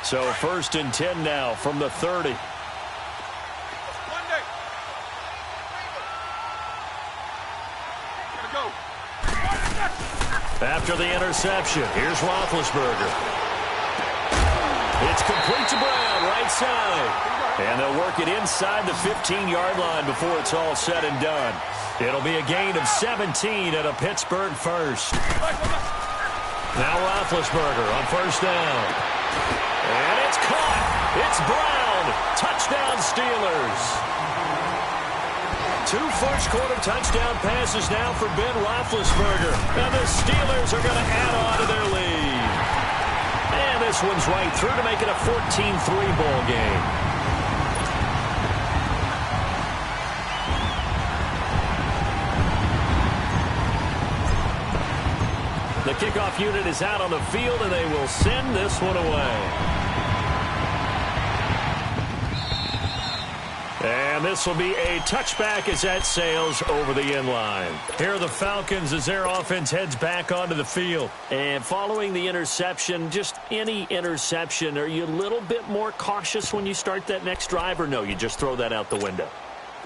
So 1st and 10 now from the 30. After the interception, here's Roethlisberger. It's complete to Brown, right side. And they'll work it inside the 15-yard line before it's all said and done. It'll be a gain of 17 at a Pittsburgh first. Now Roethlisberger on 1st down. And it's caught. It's Brown. Touchdown Steelers. 2 first-quarter touchdown passes now for Ben Roethlisberger. And the Steelers are going to add on to their lead. And this one's right through to make it a 14-3 ball game. The kickoff unit is out on the field, and they will send this one away. And this will be a touchback as that sails over the end line. Here are the Falcons as their offense heads back onto the field. And following the interception, just any interception, are you a little bit more cautious when you start that next drive, or no, you just throw that out the window?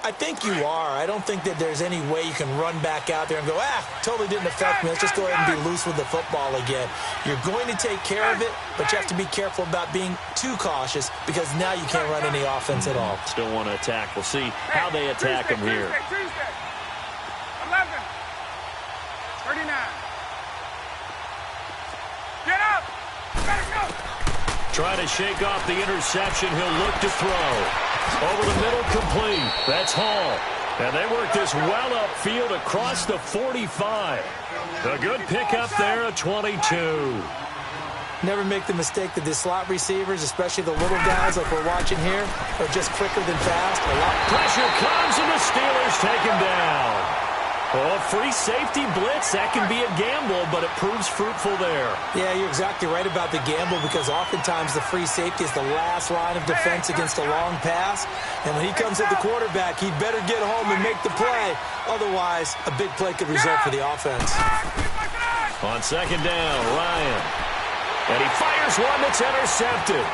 I think you are. I don't think that there's any way you can run back out there and go, totally didn't affect me. Let's just go ahead and be loose with the football again. You're going to take care of it, but you have to be careful about being too cautious because now you can't run any offense at all. Still want to attack. We'll see how they attack them here. Tuesday. 11. 39. Get up. Let it go. Trying to shake off the interception. He'll look to throw. Over the middle, complete. That's Hall. And they work this well upfield across the 45. A good pickup there at 22. Never make the mistake that the slot receivers, especially the little guys like we're watching here, are just quicker than fast. Pressure comes, and the Steelers take him down. Oh, free safety blitz, that can be a gamble, but it proves fruitful there. Yeah, you're exactly right about the gamble because oftentimes the free safety is the last line of defense against a long pass. And when he comes at the quarterback, he'd better get home and make the play. Otherwise, a big play could result for the offense. On 2nd down, Ryan. And he fires one that's intercepted.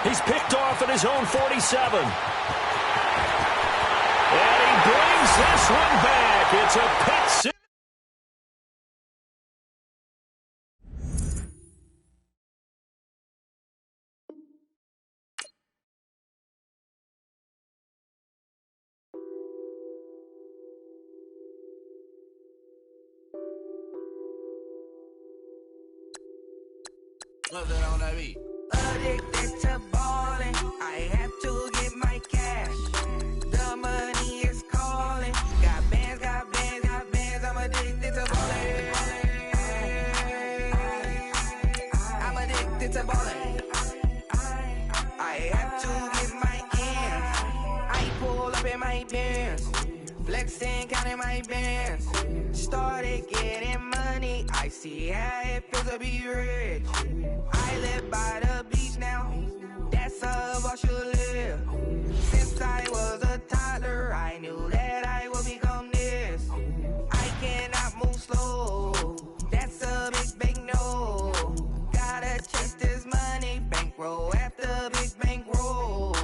He's picked off at his own 47. And he brings this one back. It's a pick six. Addicted to balling, I have to get my cash. The money is calling. Got bands, got bands, got bands. I'm addicted to balling. I'm addicted to balling. I have to get my ends. I pull up in my bands, flexing, counting my bands. Started getting money. I see how it feels to be rich. I live by the beach now. That's how I should live. Since I was a toddler, I knew that I would become this. I cannot move slow. That's a big no. Gotta chase this money. Bankroll after big bankroll.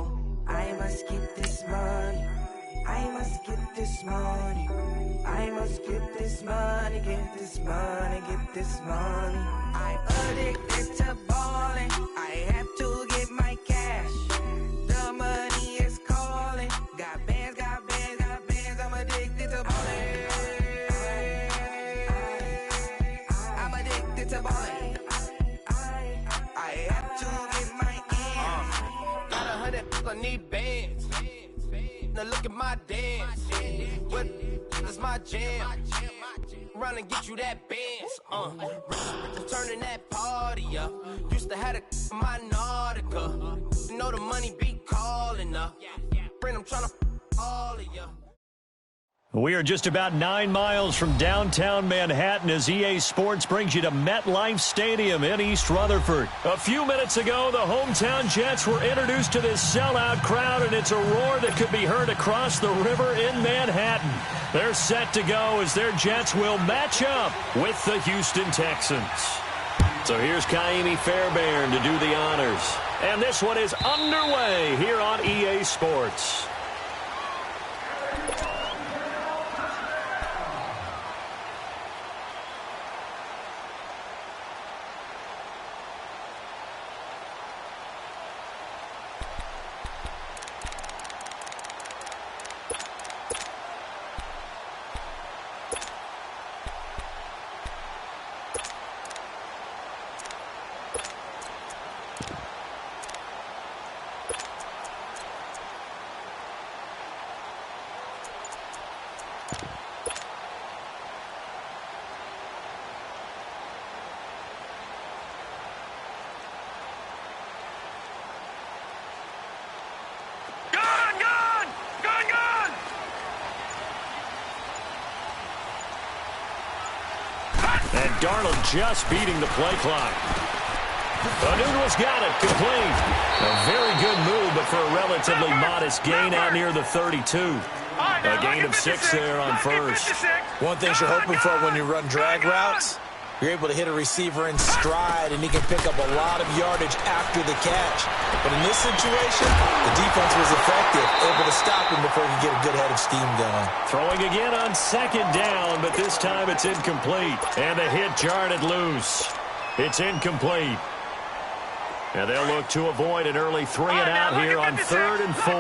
I must get this money. I must get this money. I must get this money, get this money, get this money. I'm addicted to balling. I have to get my cash. The money is calling. Got bands, got bands, got bands. I'm addicted to balling. I'm addicted to balling. I have to get my ends. Got 100, I need bands. Now look at my dance. What is my jam? Run and get you that bands. Turning that party up. Used to have a my Nautica. Know the money be calling up. Bring them trying to all of ya. We are just about 9 miles from downtown Manhattan as EA Sports brings you to MetLife Stadium in East Rutherford. A few minutes ago, the hometown Jets were introduced to this sellout crowd, and it's a roar that could be heard across the river in Manhattan. They're set to go as their Jets will match up with the Houston Texans. So here's Kaimi Fairbairn to do the honors. And this one is underway here on EA Sports. And Darnold just beating the play clock. Anunwa's got it, complete. A very good move, but for a relatively modest gain out near the 32. A gain of 6 there on first. One thing you're hoping for when you run drag routes, you're able to hit a receiver in stride, and he can pick up a lot of yardage after the catch. But in this situation, the defense was effective, able to stop him before he could get a good head of steam going. Throwing again on second down, but this time it's incomplete. And the hit jarred it loose. It's incomplete. And they'll look to avoid an early 3 and out here on 3rd and 4.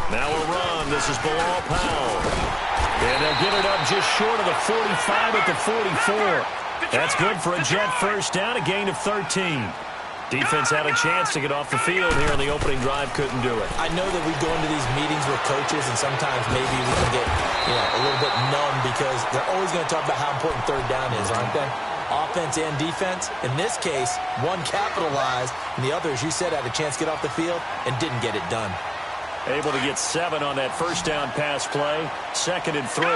Now a run. This is Bilal Powell. And they'll get it up just short of the 45 at the 44. That's good for a Jet first down, a gain of 13. Defense had a chance to get off the field here on the opening drive, couldn't do it. I know that we go into these meetings with coaches, and sometimes maybe we can get a little bit numb because they're always going to talk about how important third down is, aren't they? Offense and defense. In this case, one capitalized, and the other, as you said, had a chance to get off the field and didn't get it done. Able to get 7 on that first down pass play. 2nd and 3.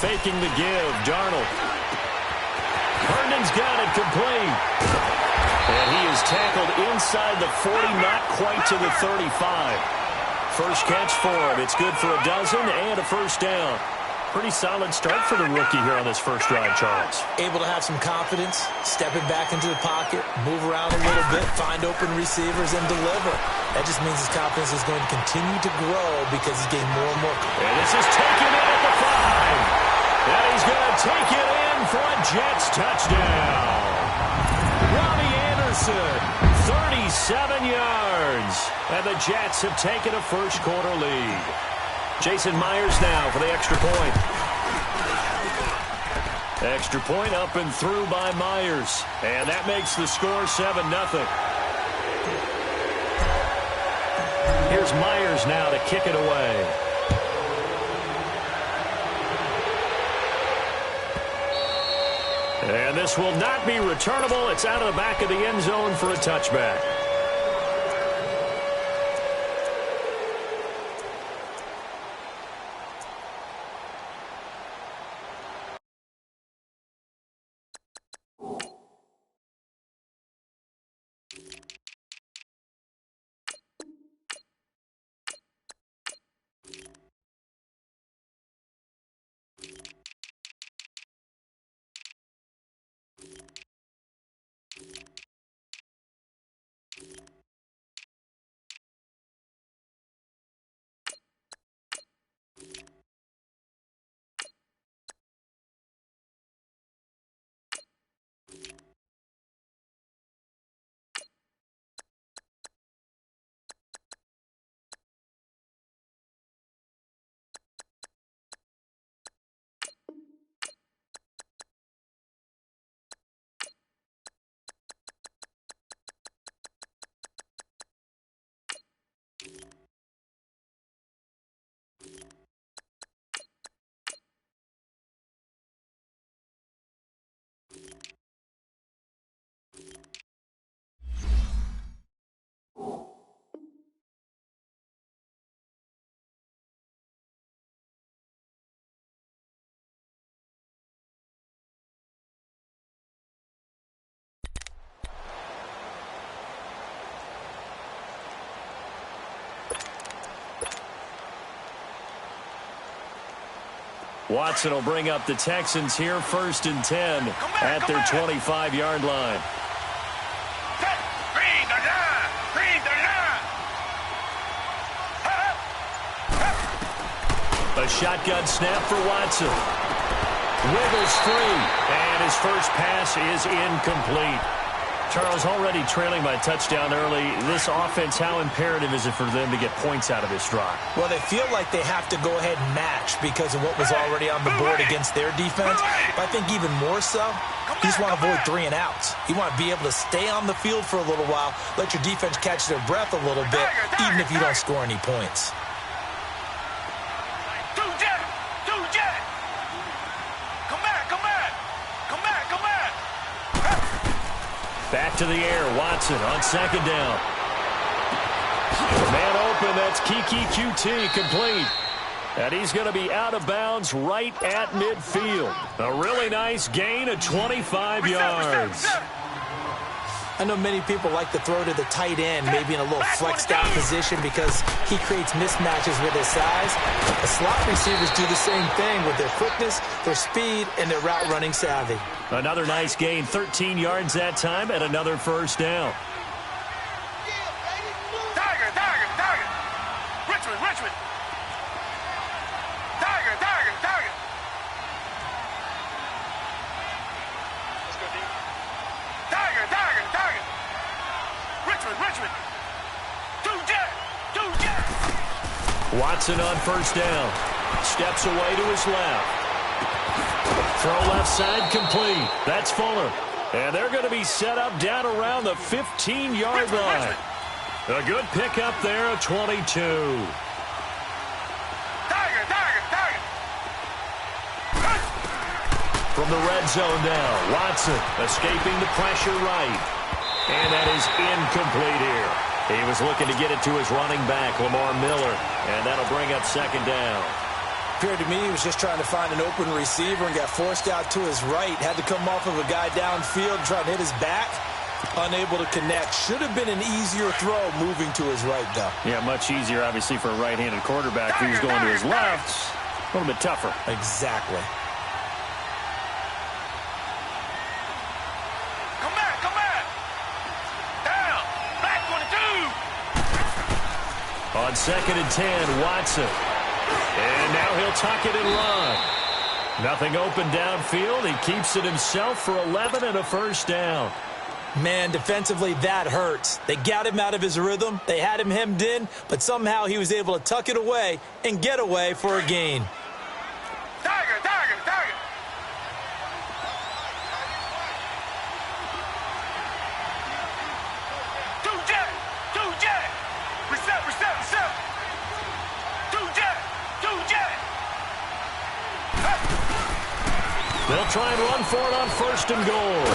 Faking the give, Darnold. Herndon's got it complete. And he is tackled inside the 40, not quite to the 35. First catch for him. It's good for a dozen and a first down. Pretty solid start for the rookie here on this first drive, Charles. Able to have some confidence, stepping back into the pocket, move around a little bit, find open receivers, and deliver. That just means his confidence is going to continue to grow because he's getting more and more. And this is taken in at the 5. And he's going to take it in for a Jets touchdown. Robbie Anderson, 37 yards. And the Jets have taken a first quarter lead. Jason Myers now for the extra point. Extra point up and through by Myers. And that makes the score 7-0. Here's Myers now to kick it away. And this will not be returnable. It's out of the back of the end zone for a touchback. Watson will bring up the Texans here, 1st and 10 at their 25-yard line. A shotgun snap for Watson. Wiggles free, and his first pass is incomplete. Charles, already trailing by a touchdown early. This offense, how imperative is it for them to get points out of this drive? Well, they feel like they have to go ahead and match because of what was already on the board against their defense. But I think even more so, you just want to avoid 3 and outs. You want to be able to stay on the field for a little while, let your defense catch their breath a little bit, even if you don't score any points. Back to the air, Watson on 2nd down. Man open, that's Kiki QT, complete. And he's going to be out of bounds right at midfield. A really nice gain of 25 yards. I know many people like to throw to the tight end, maybe in a little flexed out position because he creates mismatches with his size. The slot receivers do the same thing with their quickness, their speed, and their route running savvy. Another nice gain, 13 yards that time, and another 1st down. Tiger. Richmond. Tiger. Let's go deep. Tiger. Richmond. Two jet. Watson on 1st down. Steps away to his left. Throw left side complete. That's Fuller. And they're going to be set up down around the 15-yard line. A good pickup there at 22. Tiger. From the red zone now, Watson escaping the pressure right. And that is incomplete here. He was looking to get it to his running back, Lamar Miller. And that'll bring up 2nd down. Appeared to me he was just trying to find an open receiver and got forced out to his right. Had to come off of a guy downfield trying to hit his back. Unable to connect. Should have been an easier throw moving to his right, though. Yeah, much easier, obviously, for a right-handed quarterback who's going to his left. A little bit tougher. Exactly. Come back. Down. Back 22. On 2nd and 10, Watson. And now he'll tuck it and run. Nothing open downfield. He keeps it himself for 11 and a 1st down. Man, defensively, that hurts. They got him out of his rhythm. They had him hemmed in, but somehow he was able to tuck it away and get away for a gain. Tiger. Two jet. Reset. Two jet. They'll try and run for it on 1st and goal.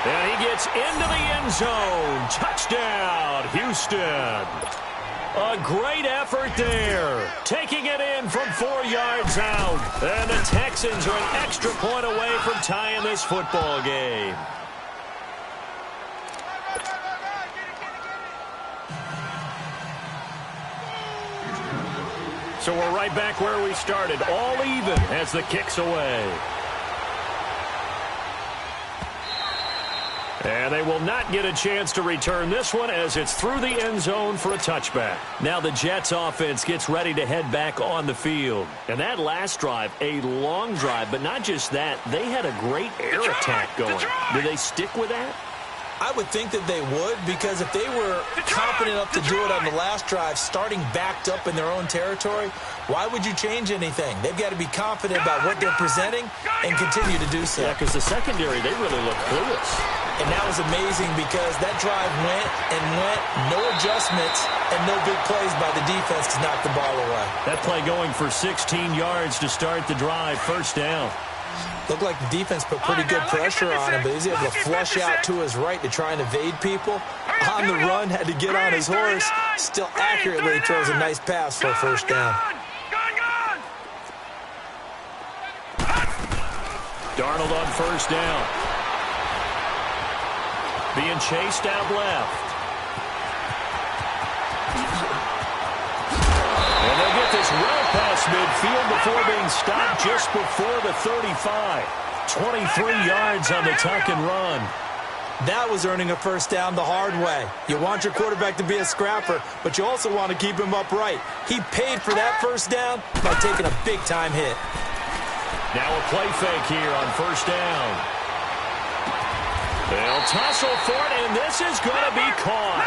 And he gets into the end zone. Touchdown, Houston. A great effort there. Taking it in from 4 yards out. And the Texans are an extra point away from tying this football game. So we're right back where we started. All even as the kick's away. And they will not get a chance to return this one as it's through the end zone for a touchback. Now the Jets offense gets ready to head back on the field. And that last drive, a long drive, but not just that, they had a great air attack going. Do they stick with that? I would think that they would, because if they were confident enough to do it on the last drive, starting backed up in their own territory, why would you change anything? They've got to be confident about what they're presenting and continue to do so. Yeah, because the secondary, they really look clueless. And that was amazing because that drive went, no adjustments, and no big plays by the defense to knock the ball away. That play going for 16 yards to start the drive, 1st down. Looked like the defense put pretty good pressure on him, but he's able to flush out to his right to try and evade people. On the run, had to get on his horse. Still accurately throws a nice pass for a 1st down. Darnold on 1st down. Being chased out left. And they'll get this well past midfield before being stopped just before the 35. 23 yards on the tuck and run. That was earning a first down the hard way. You want your quarterback to be a scrapper, but you also want to keep him upright. He paid for that first down by taking a big-time hit. Now a play fake here on first down. They'll tussle for it, and this is going to be caught.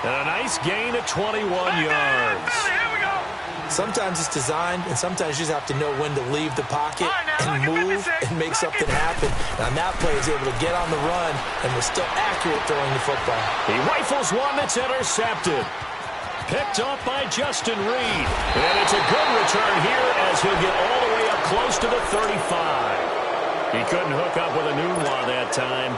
And a nice gain of 21 yards. Sometimes it's designed, and sometimes you just have to know when to leave the pocket and move and make something happen. And on that play, he was able to get on the run and was still accurate throwing the football. He rifles one that's intercepted. Picked up by Justin Reed. And it's a good return here as he'll get all the way up close to the 35. He couldn't hook up with a Nunwa that time.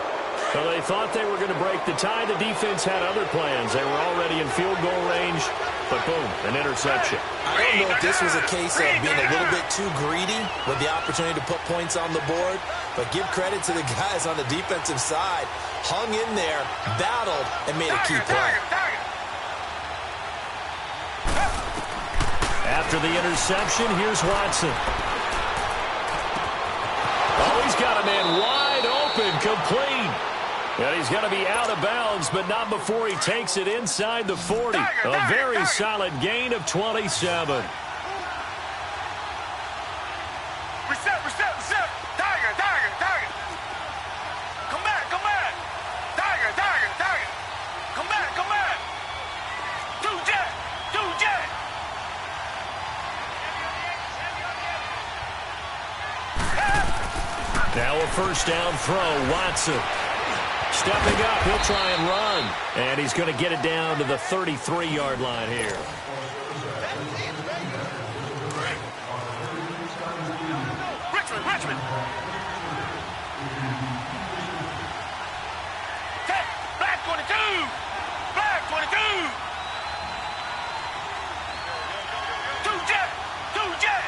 Well, they thought they were going to break the tie. The defense had other plans. They were already in field goal range, but boom, an interception. I don't know if this was a case of being a little bit too greedy with the opportunity to put points on the board, but give credit to the guys on the defensive side. Hung in there, battled, and made a key play. After the interception, here's Watson. Oh, he's got a man wide open, complete. And he's going to be out of bounds, but not before he takes it inside the 40. A very solid gain of 27. Reset. Tiger. Come back. Tiger. Come back. Two jet. Now a first down throw, Watson. Stepping up, he'll try and run. And he's going to get it down to the 33-yard line here. Richmond. Black 22. Two jet.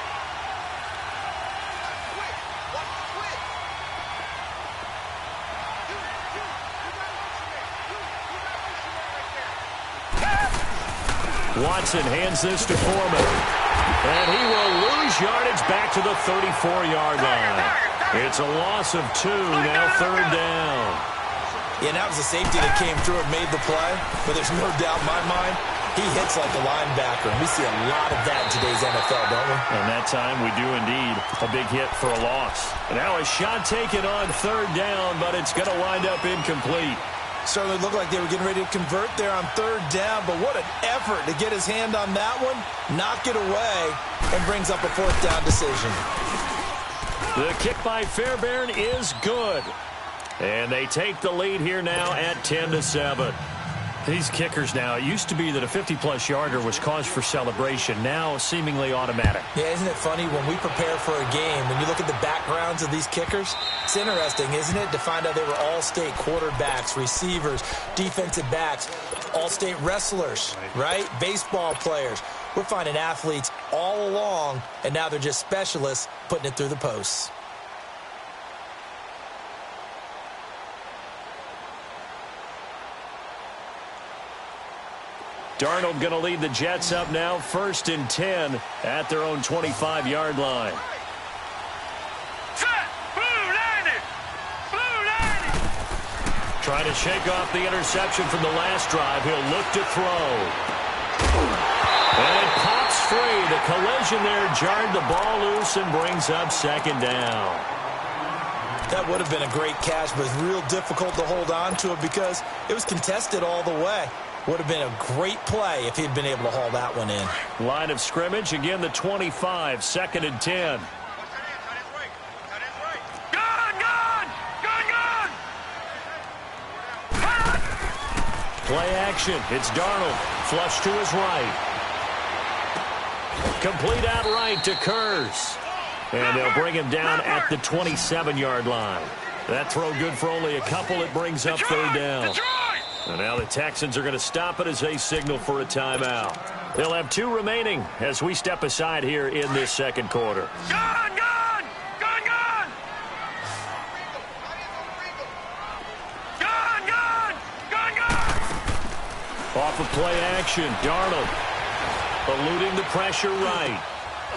Watson hands this to Foreman. And he will lose yardage back to the 34-yard line. It's a loss of 2, now third down. Yeah, that was a safety that came through and made the play, but there's no doubt in my mind, he hits like a linebacker. And we see a lot of that in today's NFL, don't we? And that time we do indeed. A big hit for a loss. And now a shot taken on third down, but it's going to wind up incomplete. Certainly looked like they were getting ready to convert there on third down, but what an effort to get his hand on that one, knock it away, and brings up a fourth down decision. The kick by Fairbairn is good. And they take the lead here now at 10-7. These kickers now, it used to be that a 50-plus yarder was cause for celebration. Now seemingly automatic. Yeah, isn't it funny when we prepare for a game, when you look at the backgrounds of these kickers, it's interesting, isn't it, to find out they were all-state quarterbacks, receivers, defensive backs, all-state wrestlers, right? Baseball players. We're finding athletes all along, and now they're just specialists putting it through the posts. Darnold going to lead the Jets up now, 1st and 10 at their own 25-yard line. Trying to shake off the interception from the last drive. He'll look to throw. And it pops free. The collision there jarred the ball loose and brings up 2nd down. That would have been a great catch, but it's real difficult to hold on to it because it was contested all the way. Would have been a great play if he'd been able to haul that one in. Line of scrimmage, again the 25, 2nd and 10. Play action. It's Darnold. Flush to his right. Complete out right to Kurz. And they'll bring him down at the 27-yard line. That throw good for only a couple. It brings up third down. And now the Texans are going to stop it as they signal for a timeout. They'll have 2 remaining as we step aside here in this second quarter. Gun! Off of play action, Darnold eluding the pressure right.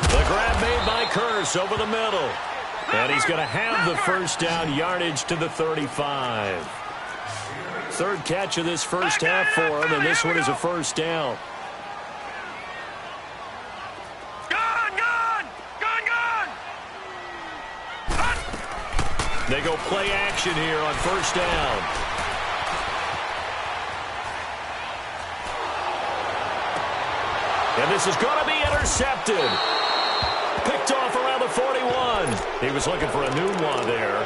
The made by Curse over the middle. And he's going to have the first down, yardage to the 35. Third catch of this first half for him, and this one is a first down. They go play action here on first down. And this is going to be intercepted. Picked off around the 41. He was looking for a new one there.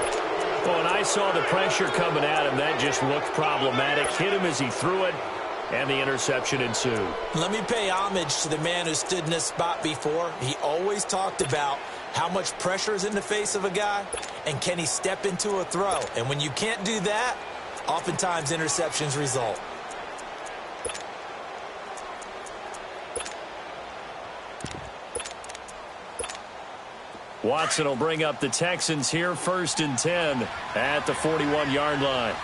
Oh, and I saw the pressure coming at him. That just looked problematic. Hit him as he threw it, and the interception ensued. Let me pay homage to the man who stood in this spot before. He always talked about how much pressure is in the face of a guy, and can he step into a throw? And when you can't do that, oftentimes interceptions result. Watson will bring up the Texans here, 1st and 10 at the 41-yard line.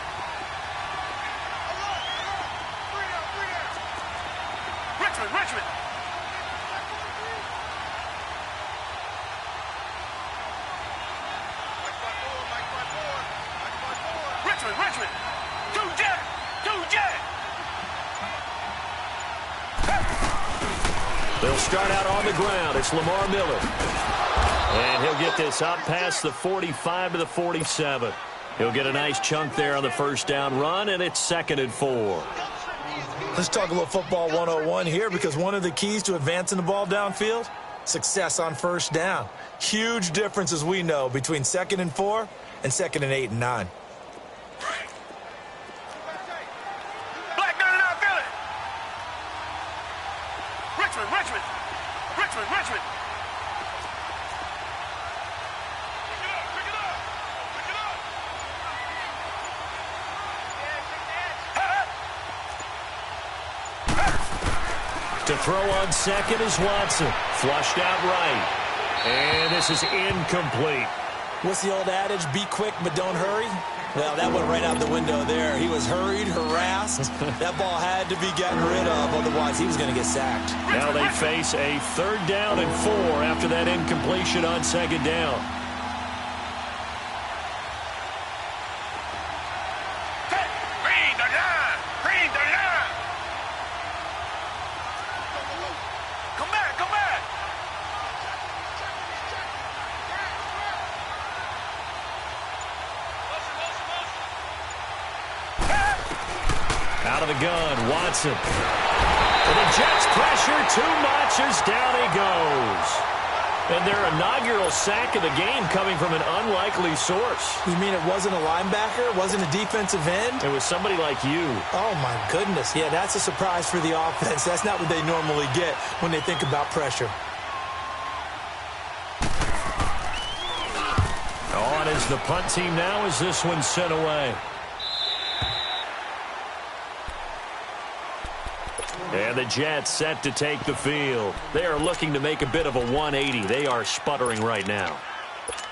Richmond. Richmond. Two jet. They'll start out on the ground. It's Lamar Miller. And he'll get this up past the 45 to the 47. He'll get a nice chunk there on the first down run, and it's 2nd and 4. Let's talk a little football 101 here, because one of the keys to advancing the ball downfield, success on first down. Huge difference, as we know, between 2nd and 4 and 2nd and 8 and 9. Black 99 Philly. Richmond. To throw on second is Watson. Flushed out right. And this is incomplete. What's the old adage? Be quick, but don't hurry? Well, that went right out the window there. He was hurried, harassed. That ball had to be gotten rid of, otherwise he was going to get sacked. Now they face a 3rd down and 4 after that incompletion on 2nd down. Green the line. Come back. Out of the gun, Watson. And the Jets pressure too much as down he goes. And their inaugural sack of the game coming from an unlikely source. You mean it wasn't a linebacker? It wasn't a defensive end? It was somebody like you. Oh, my goodness. Yeah, that's a surprise for the offense. That's not what they normally get when they think about pressure. On is the punt team now as this one's sent away. And the Jets set to take the field. They are looking to make a bit of a 180. They are sputtering right now.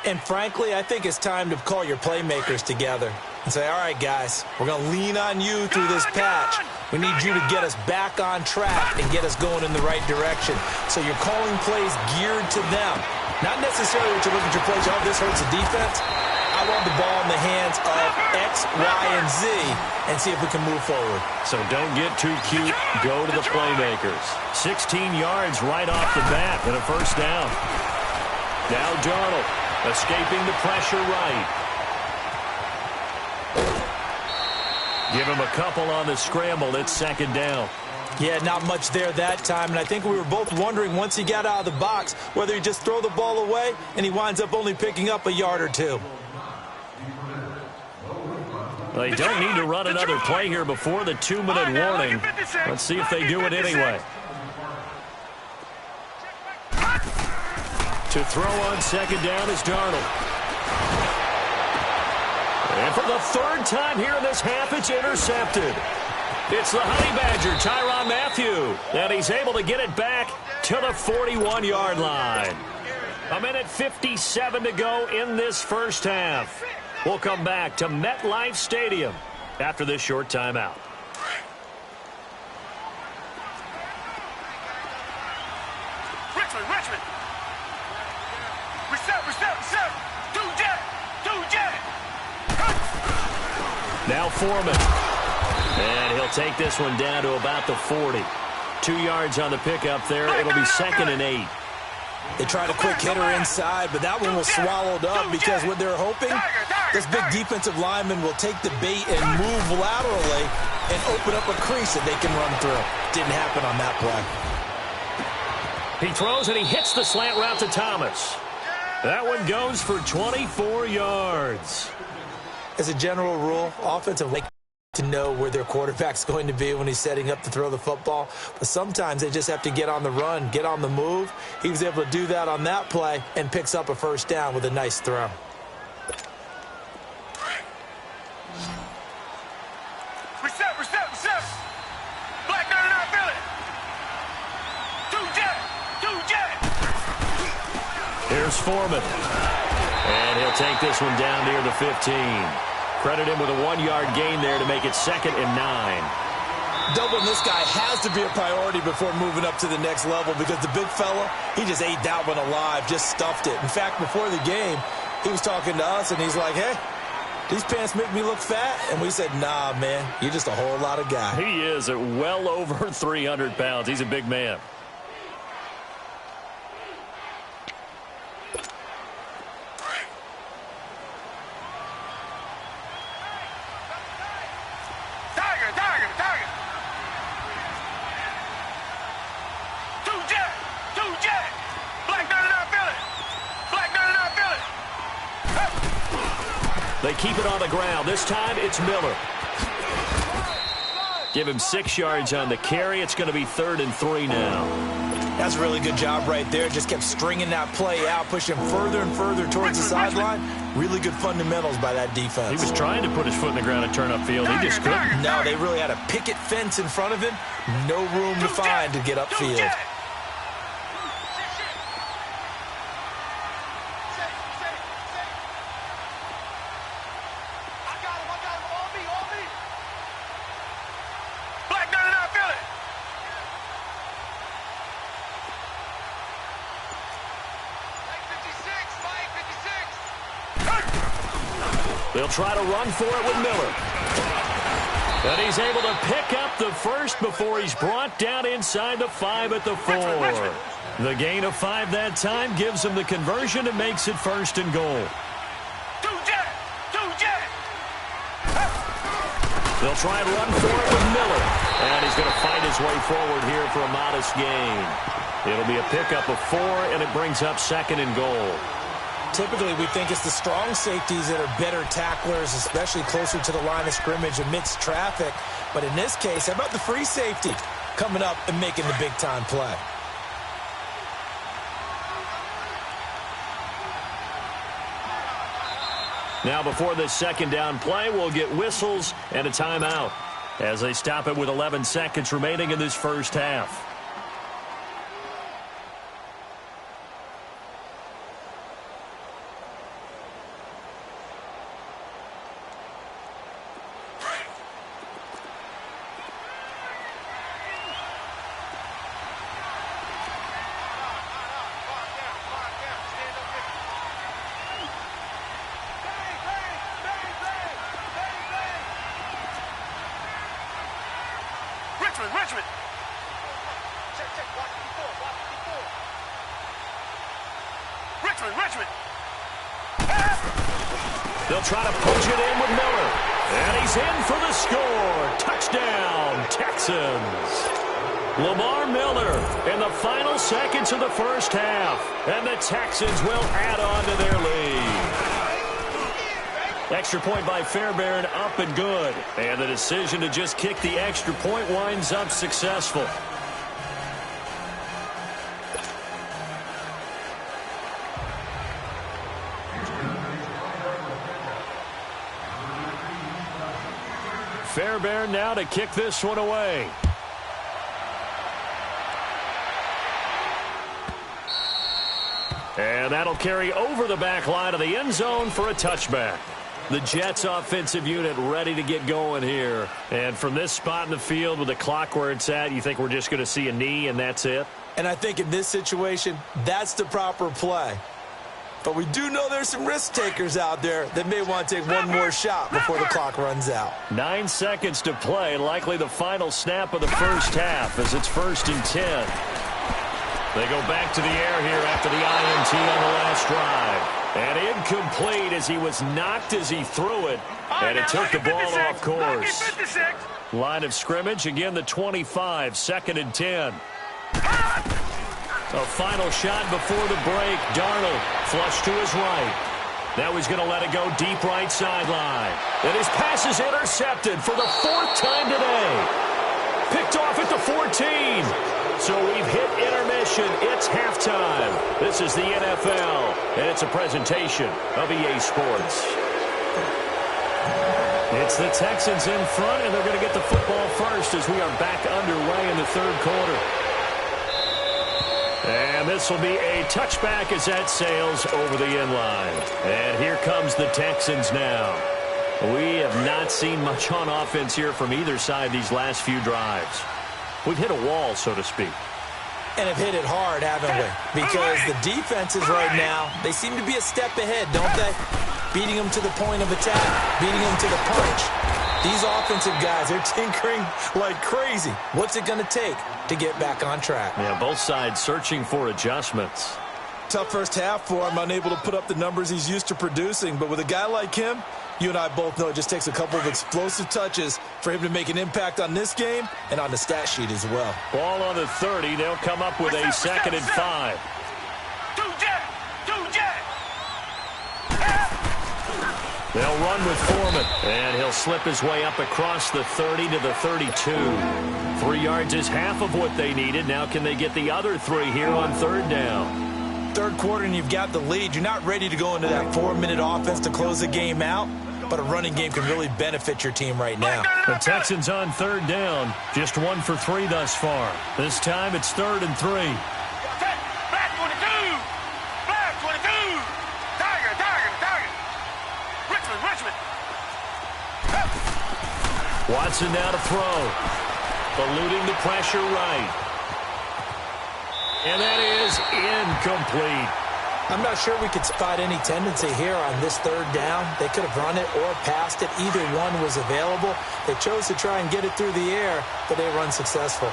And frankly, I think it's time to call your playmakers together and say, all right, guys, we're going to lean on you through this patch. We need you to get us back on track and get us going in the right direction. So you're calling plays geared to them. Not necessarily that you look at your plays, oh, this hurts the defense. I want the ball in the hands of X, Y, and Z and see if we can move forward. So don't get too cute. Go to the playmakers. 16 yards right off the bat and a first down. Now Darnold escaping the pressure right. Give him a couple on the scramble. It's 2nd down. Yeah, not much there that time, and I think we were both wondering once he got out of the box whether he'd just throw the ball away, and he winds up only picking up a yard or two. They don't need to run another play here before the 2-minute warning. Let's see if they do it anyway. To throw on 2nd down is Darnold. And for the 3rd time here in this half, it's intercepted. It's the Honey Badger, Tyrann Mathieu, and he's able to get it back to the 41-yard line. 1:57 to go in this first half. We'll come back to MetLife Stadium after this short timeout. Richmond. Now Foreman. And he'll take this one down to about the 40. 2 yards on the pickup there. It'll be 2nd and 8. They tried a quick hitter inside, but that one was swallowed up because what they're hoping, this big defensive lineman will take the bait and move laterally and open up a crease that they can run through. Didn't happen on that play. He throws and he hits the slant route to Thomas. That one goes for 24 yards. As a general rule, offensive like to know where their quarterback's going to be when he's setting up to throw the football. But sometimes they just have to get on the run, get on the move. He was able to do that on that play and picks up a first down with a nice throw. Reset. Black 99 Philly. 2 jet. Here's Foreman. And he'll take this one down near the 15. Credit him with a 1-yard gain there to make it 2nd and 9. Doubling this guy has to be a priority before moving up to the next level because the big fella, he just ate that one alive, just stuffed it. In fact, before the game, he was talking to us, and he's like, hey, these pants make me look fat. And we said, nah, man, you're just a whole lot of guy. He is at well over 300 pounds. He's a big man. Tiger. 2 jet. Black 99 Philly. They keep it on the ground. This time it's Miller. Give him 6 yards on the carry. It's going to be 3rd and 3 now. That's a really good job right there. Just kept stringing that play out, pushing further and further towards the sideline. Really good fundamentals by that defense. He was trying to put his foot in the ground and turn upfield. He just couldn't. No, they really had a picket fence in front of him. No room to find to get upfield. Black 99 Philly. They'll try to run for it with Miller. And he's able to pick up the first before he's brought down inside the 5 at the 4. The gain of 5 that time gives him the conversion and makes it 1st and goal. 2 jet. They'll try and run for it with Miller. And he's going to fight his way forward here for a modest gain. It'll be a pickup of 4, and it brings up 2nd and goal. Typically, we think it's the strong safeties that are better tacklers, especially closer to the line of scrimmage amidst traffic. But in this case, how about the free safety coming up and making the big-time play? Now, before this 2nd down play, we'll get whistles and a timeout as they stop it with 11 seconds remaining in this first half. Richmond. Richmond. They'll try to punch it in with Miller. And he's in for the score. Touchdown, Texans. Lamar Miller in the final seconds of the first half. And the Texans will add on to their lead. Extra point by Fairbairn, up and good. And the decision to just kick the extra point winds up successful. Fairbairn now to kick this one away. And that'll carry over the back line of the end zone for a touchback. The Jets offensive unit ready to get going here. And from this spot in the field with the clock where it's at, you think we're just going to see a knee and that's it? And I think in this situation, that's the proper play. But we do know there's some risk takers out there that may want to take one more shot before the clock runs out. 9 seconds to play, likely the final snap of the first half as it's 1st and 10. They go back to the air here after the INT on the last drive. And incomplete as he was knocked as he threw it. And it took the ball off course. Line of scrimmage, again the 25, 2nd and 10. A final shot before the break. Darnold flush to his right. Now he's going to let it go deep right sideline. And his pass is intercepted for the 4th time today. Picked off at the 14. So we've hit intermission. It's halftime. This is the NFL, and it's a presentation of EA Sports. It's the Texans in front, and they're going to get the football first as we are back underway in the 3rd quarter. And this will be a touchback as that sails over the end line. And here comes the Texans now. We have not seen much on offense here from either side these last few drives. We've hit a wall, so to speak. And have hit it hard, haven't we? Because the defenses right now, they seem to be a step ahead, don't they? Beating them to the point of attack, beating them to the punch. These offensive guys, they're tinkering like crazy. What's it going to take to get back on track? Yeah, both sides searching for adjustments. Tough first half for him, unable to put up the numbers he's used to producing. But with a guy like him, you and I both know it just takes a couple of explosive touches for him to make an impact on this game and on the stat sheet as well. Ball on the 30. They'll come up with a 2nd and 5. They'll run with Foreman, and he'll slip his way up across the 30 to the 32. 3 yards is half of what they needed. Now can they get the other 3 here on 3rd down? 3rd quarter and you've got the lead. You're not ready to go into that 4-minute offense to close the game out, but a running game can really benefit your team right now. The Texans on 3rd down, just 1 for 3 thus far. This time it's 3rd and 3. Black 22! Black 22! Tiger! Richmond! Watson now to throw. Eluding the pressure right. And that is incomplete. I'm not sure we could spot any tendency here on this 3rd down. They could have run it or passed it. Either one was available. They chose to try and get it through the air, but they were unsuccessful.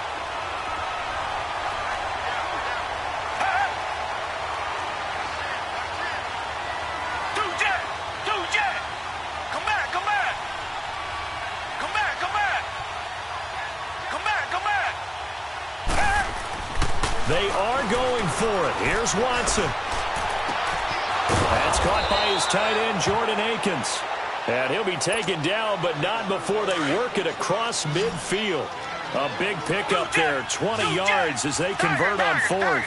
They are going for it. Here's Watson. That's caught by his tight end, Jordan Akins. And he'll be taken down, but not before they work it across midfield. A big pickup there, 20 yards as they convert on 4th.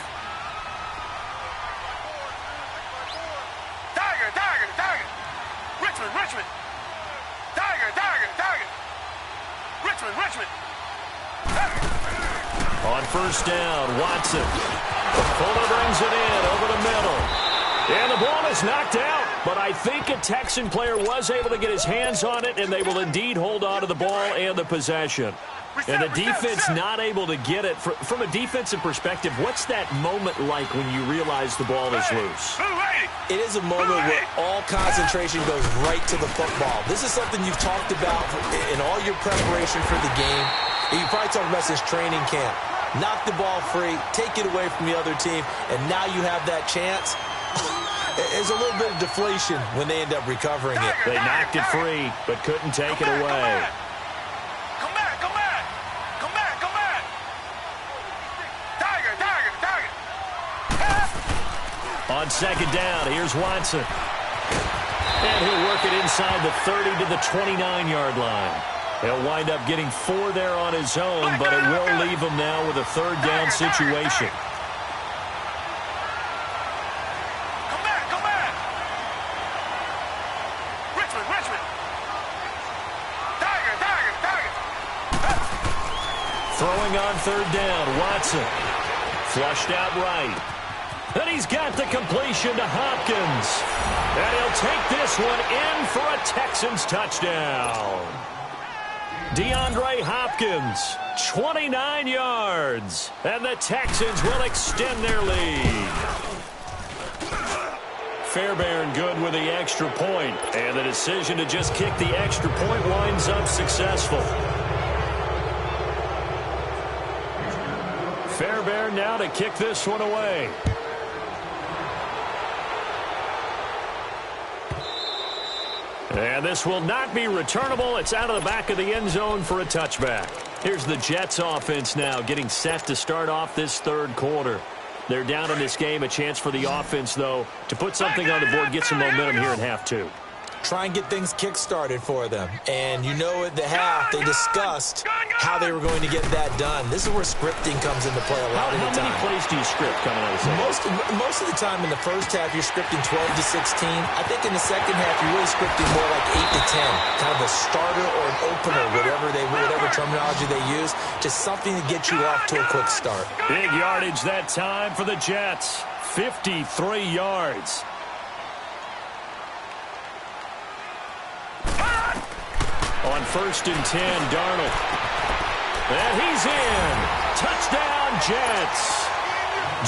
Tiger! Richmond! Tiger! Richmond! On 1st down, Watson. Fuller brings it in over the middle. And the ball is knocked out, but I think a Texan player was able to get his hands on it, and they will indeed hold on to the ball and the possession. And the defense not able to get it. From a defensive perspective, what's that moment like when you realize the ball is loose? It is a moment where all concentration goes right to the football. This is something you've talked about in all your preparation for the game. And you probably talked about this training camp. Knock the ball free, take it away from the other team, and now you have that chance. There's a little bit of deflation when they end up recovering it. They knocked it free, but couldn't take it away. Come back! Tiger! On 2nd down, here's Watson. And he'll work it inside the 30 to the 29-yard line. He'll wind up getting 4 there on his own, but it will leave him now with a 3rd down situation. Come back! Richmond! Tiger! Throwing on 3rd down, Watson. Flushed out right. And he's got the completion to Hopkins. And he'll take this one in for a Texans touchdown. DeAndre Hopkins, 29 yards. And the Texans will extend their lead. Fairbairn good with the extra point, and the decision to just kick the extra point winds up successful. Fairbairn now to kick this one away. And this will not be returnable. It's out of the back of the end zone for a touchback. Here's the Jets offense now getting set to start off this third quarter. They're down in this game. A chance for the offense, though, to put something on the board, get some momentum here in half two. Try and get things kick-started for them. And you know at the half, they discussed how they were going to get that done. This is where scripting comes into play a lot of the time. How many plays do you script coming out of the second? Most of the time in the first half, you're scripting 12 to 16. I think in the second half, you're really scripting more like 8 to 10. Kind of a starter or an opener, whatever terminology they use. Just something to get you off to a quick start. Big yardage that time for the Jets. 53 yards. On 1st and 10, Darnold. And he's in. Touchdown, Jets.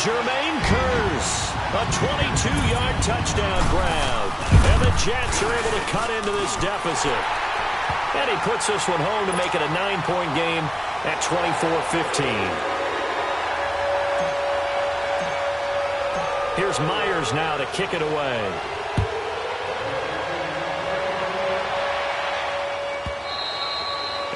Jermaine Kearse, a 22-yard touchdown grab. And the Jets are able to cut into this deficit. And he puts this one home to make it a 9-point game at 24-15. Here's Myers now to kick it away.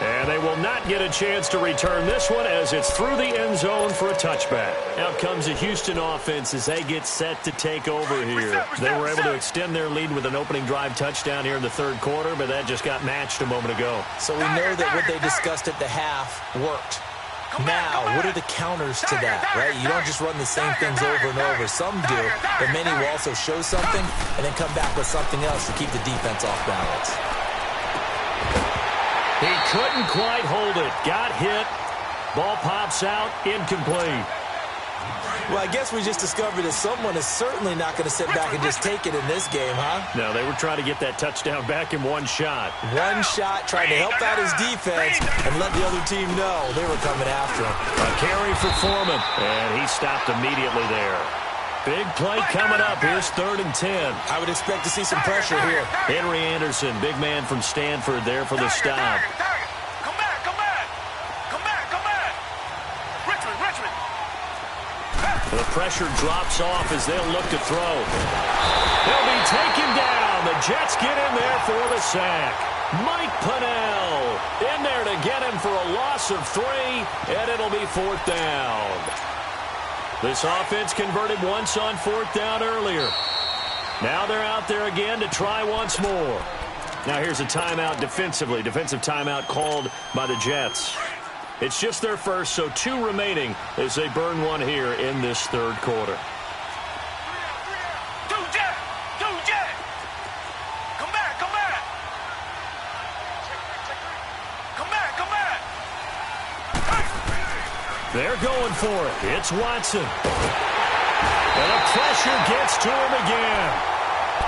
And they will not get a chance to return this one as it's through the end zone for a touchback. Out comes the Houston offense as they get set to take over here. They were able to extend their lead with an opening drive touchdown here in the third quarter, but that just got matched a moment ago. So we know that what they discussed at the half worked. Now, what are the counters to that, right? You don't just run the same things over and over. Some do, but many will also show something and then come back with something else to keep the defense off balance. He couldn't quite hold it. Got hit. Ball pops out. Incomplete. Well, I guess we just discovered that someone is certainly not going to sit back and just take it in this game, huh? No, they were trying to get that touchdown back in one shot. One shot, trying to help out his defense and let the other team know they were coming after him. A carry for Foreman, and he stopped immediately there. Big play coming up. Here's 3rd and 10. I would expect to see some pressure here. Henry Anderson, big man from Stanford there for the stop. Come back, come back. Come back, come back. Richmond. The pressure drops off as they'll look to throw. They'll be taken down. The Jets get in there for the sack. Mike Pennell in there to get him for a loss of 3, and it'll be 4th down. This offense converted once on 4th down earlier. Now they're out there again to try once more. Now here's a timeout defensively. Defensive timeout called by the Jets. It's just their first, so 2 remaining as they burn one here in this third quarter. Two Jet. Come back. Come back. They're going for it. It's Watson. And the pressure gets to him again.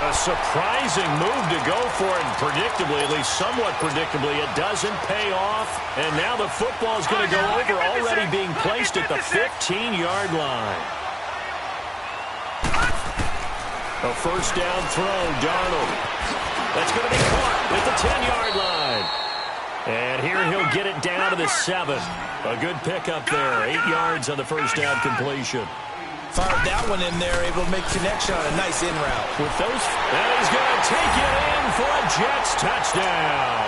A surprising move to go for it, and predictably, at least somewhat predictably, it doesn't pay off. And now the football is going to go over, already being placed at the 15-yard line. A first down throw, Darnold. That's going to be caught at the 10-yard line. And here he'll get it down to the 7. A good pickup there. 8 yards on the first down completion. Fired that one in there, able to make connection on a nice in route. With those, and he's going to take it in for a Jets touchdown.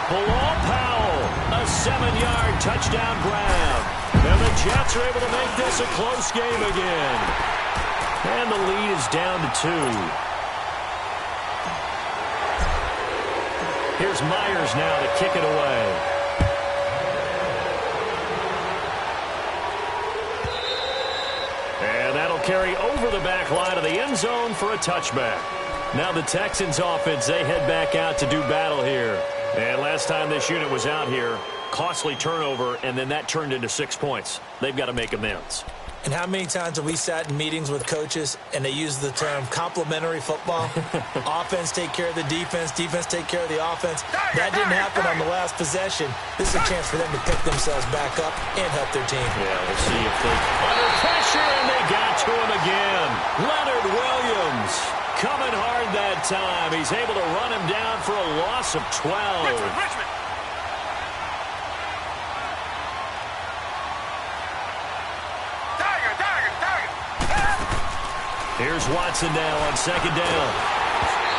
Bilal Powell, a 7-yard touchdown grab. And the Jets are able to make this a close game again. And the lead is down to 2. Here's Myers now to kick it away. And that'll carry over the back line of the end zone for a touchback. Now the Texans offense, they head back out to do battle here. And last time this unit was out here, costly turnover, and then that turned into 6 points. They've got to make amends. And how many times have we sat in meetings with coaches and they use the term complementary football? Offense take care of the defense, defense take care of the offense. That didn't happen on the last possession. This is a chance for them to pick themselves back up and help their team. Yeah, we'll see if they... Under pressure, and they got to him again. Leonard Williams. coming hard that time. He's able to run him down for a loss of 12. Richmond. Here's Watson now on second down.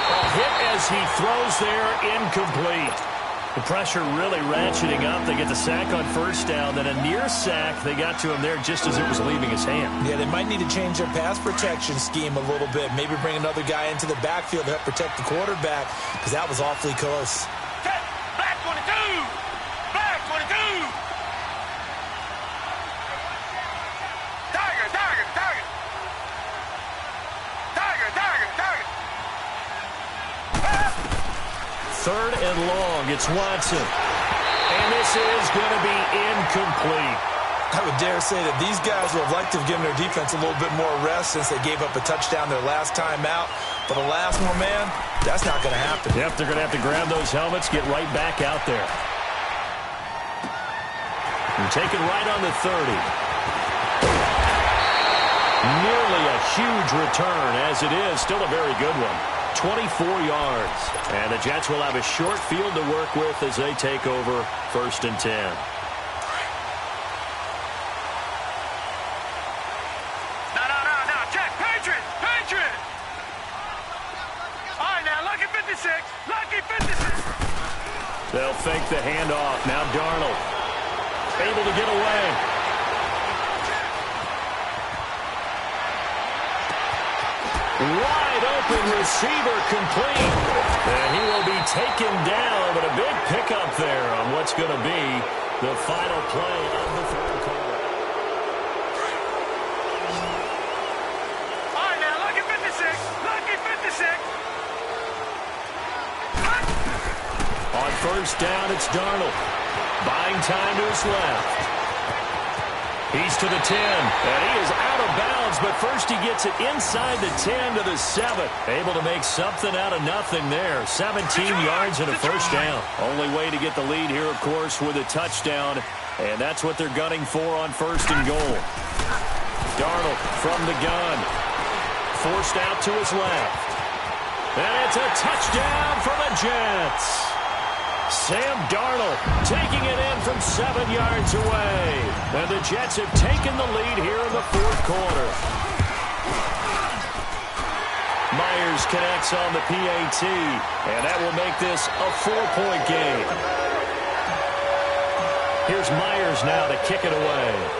A hit as he throws there, incomplete. The pressure really ratcheting up. They get the sack on first down, then a near sack. They got to him there just as it was leaving his hand. Yeah, they might need to change their pass protection scheme a little bit. Maybe bring another guy into the backfield to help protect the quarterback, because that was awfully close. Black 22. Black 22. Third and long, it's Watson. And this is going to be incomplete. I would dare say that these guys would have liked to have given their defense a little bit more rest since they gave up a touchdown their last time out. But alas, my man, that's not going to happen. Yep, they're going to have to grab those helmets, get right back out there. And take it right on the 30. Nearly a huge return, as it is. Still a very good one. 24 yards. And the Jets will have a short field to work with as they take over 1st and 10. No, Jack, Patriot. All right, now, lucky 56. Lucky 56. They'll fake the handoff. Now Darnold able to get away. Wide open receiver complete. And he will be taken down, but a big pickup there on what's going to be the final play of the third quarter. All right, now, lucky 56. Lucky 56. On first down, it's Darnold. Buying time to his left. He's to the 10, and he is out of bounds, but first he gets it inside the 10 to the 7. Able to make something out of nothing there. 17 yards and a first down. Only way to get the lead here, of course, with a touchdown, and that's what they're gunning for on 1st and goal. Darnold from the gun. Forced out to his left. And it's a touchdown for the Jets. Sam Darnold taking it in from 7 yards away. And the Jets have taken the lead here in the 4th quarter. Myers connects on the PAT, and that will make this a 4-point game. Here's Myers now to kick it away.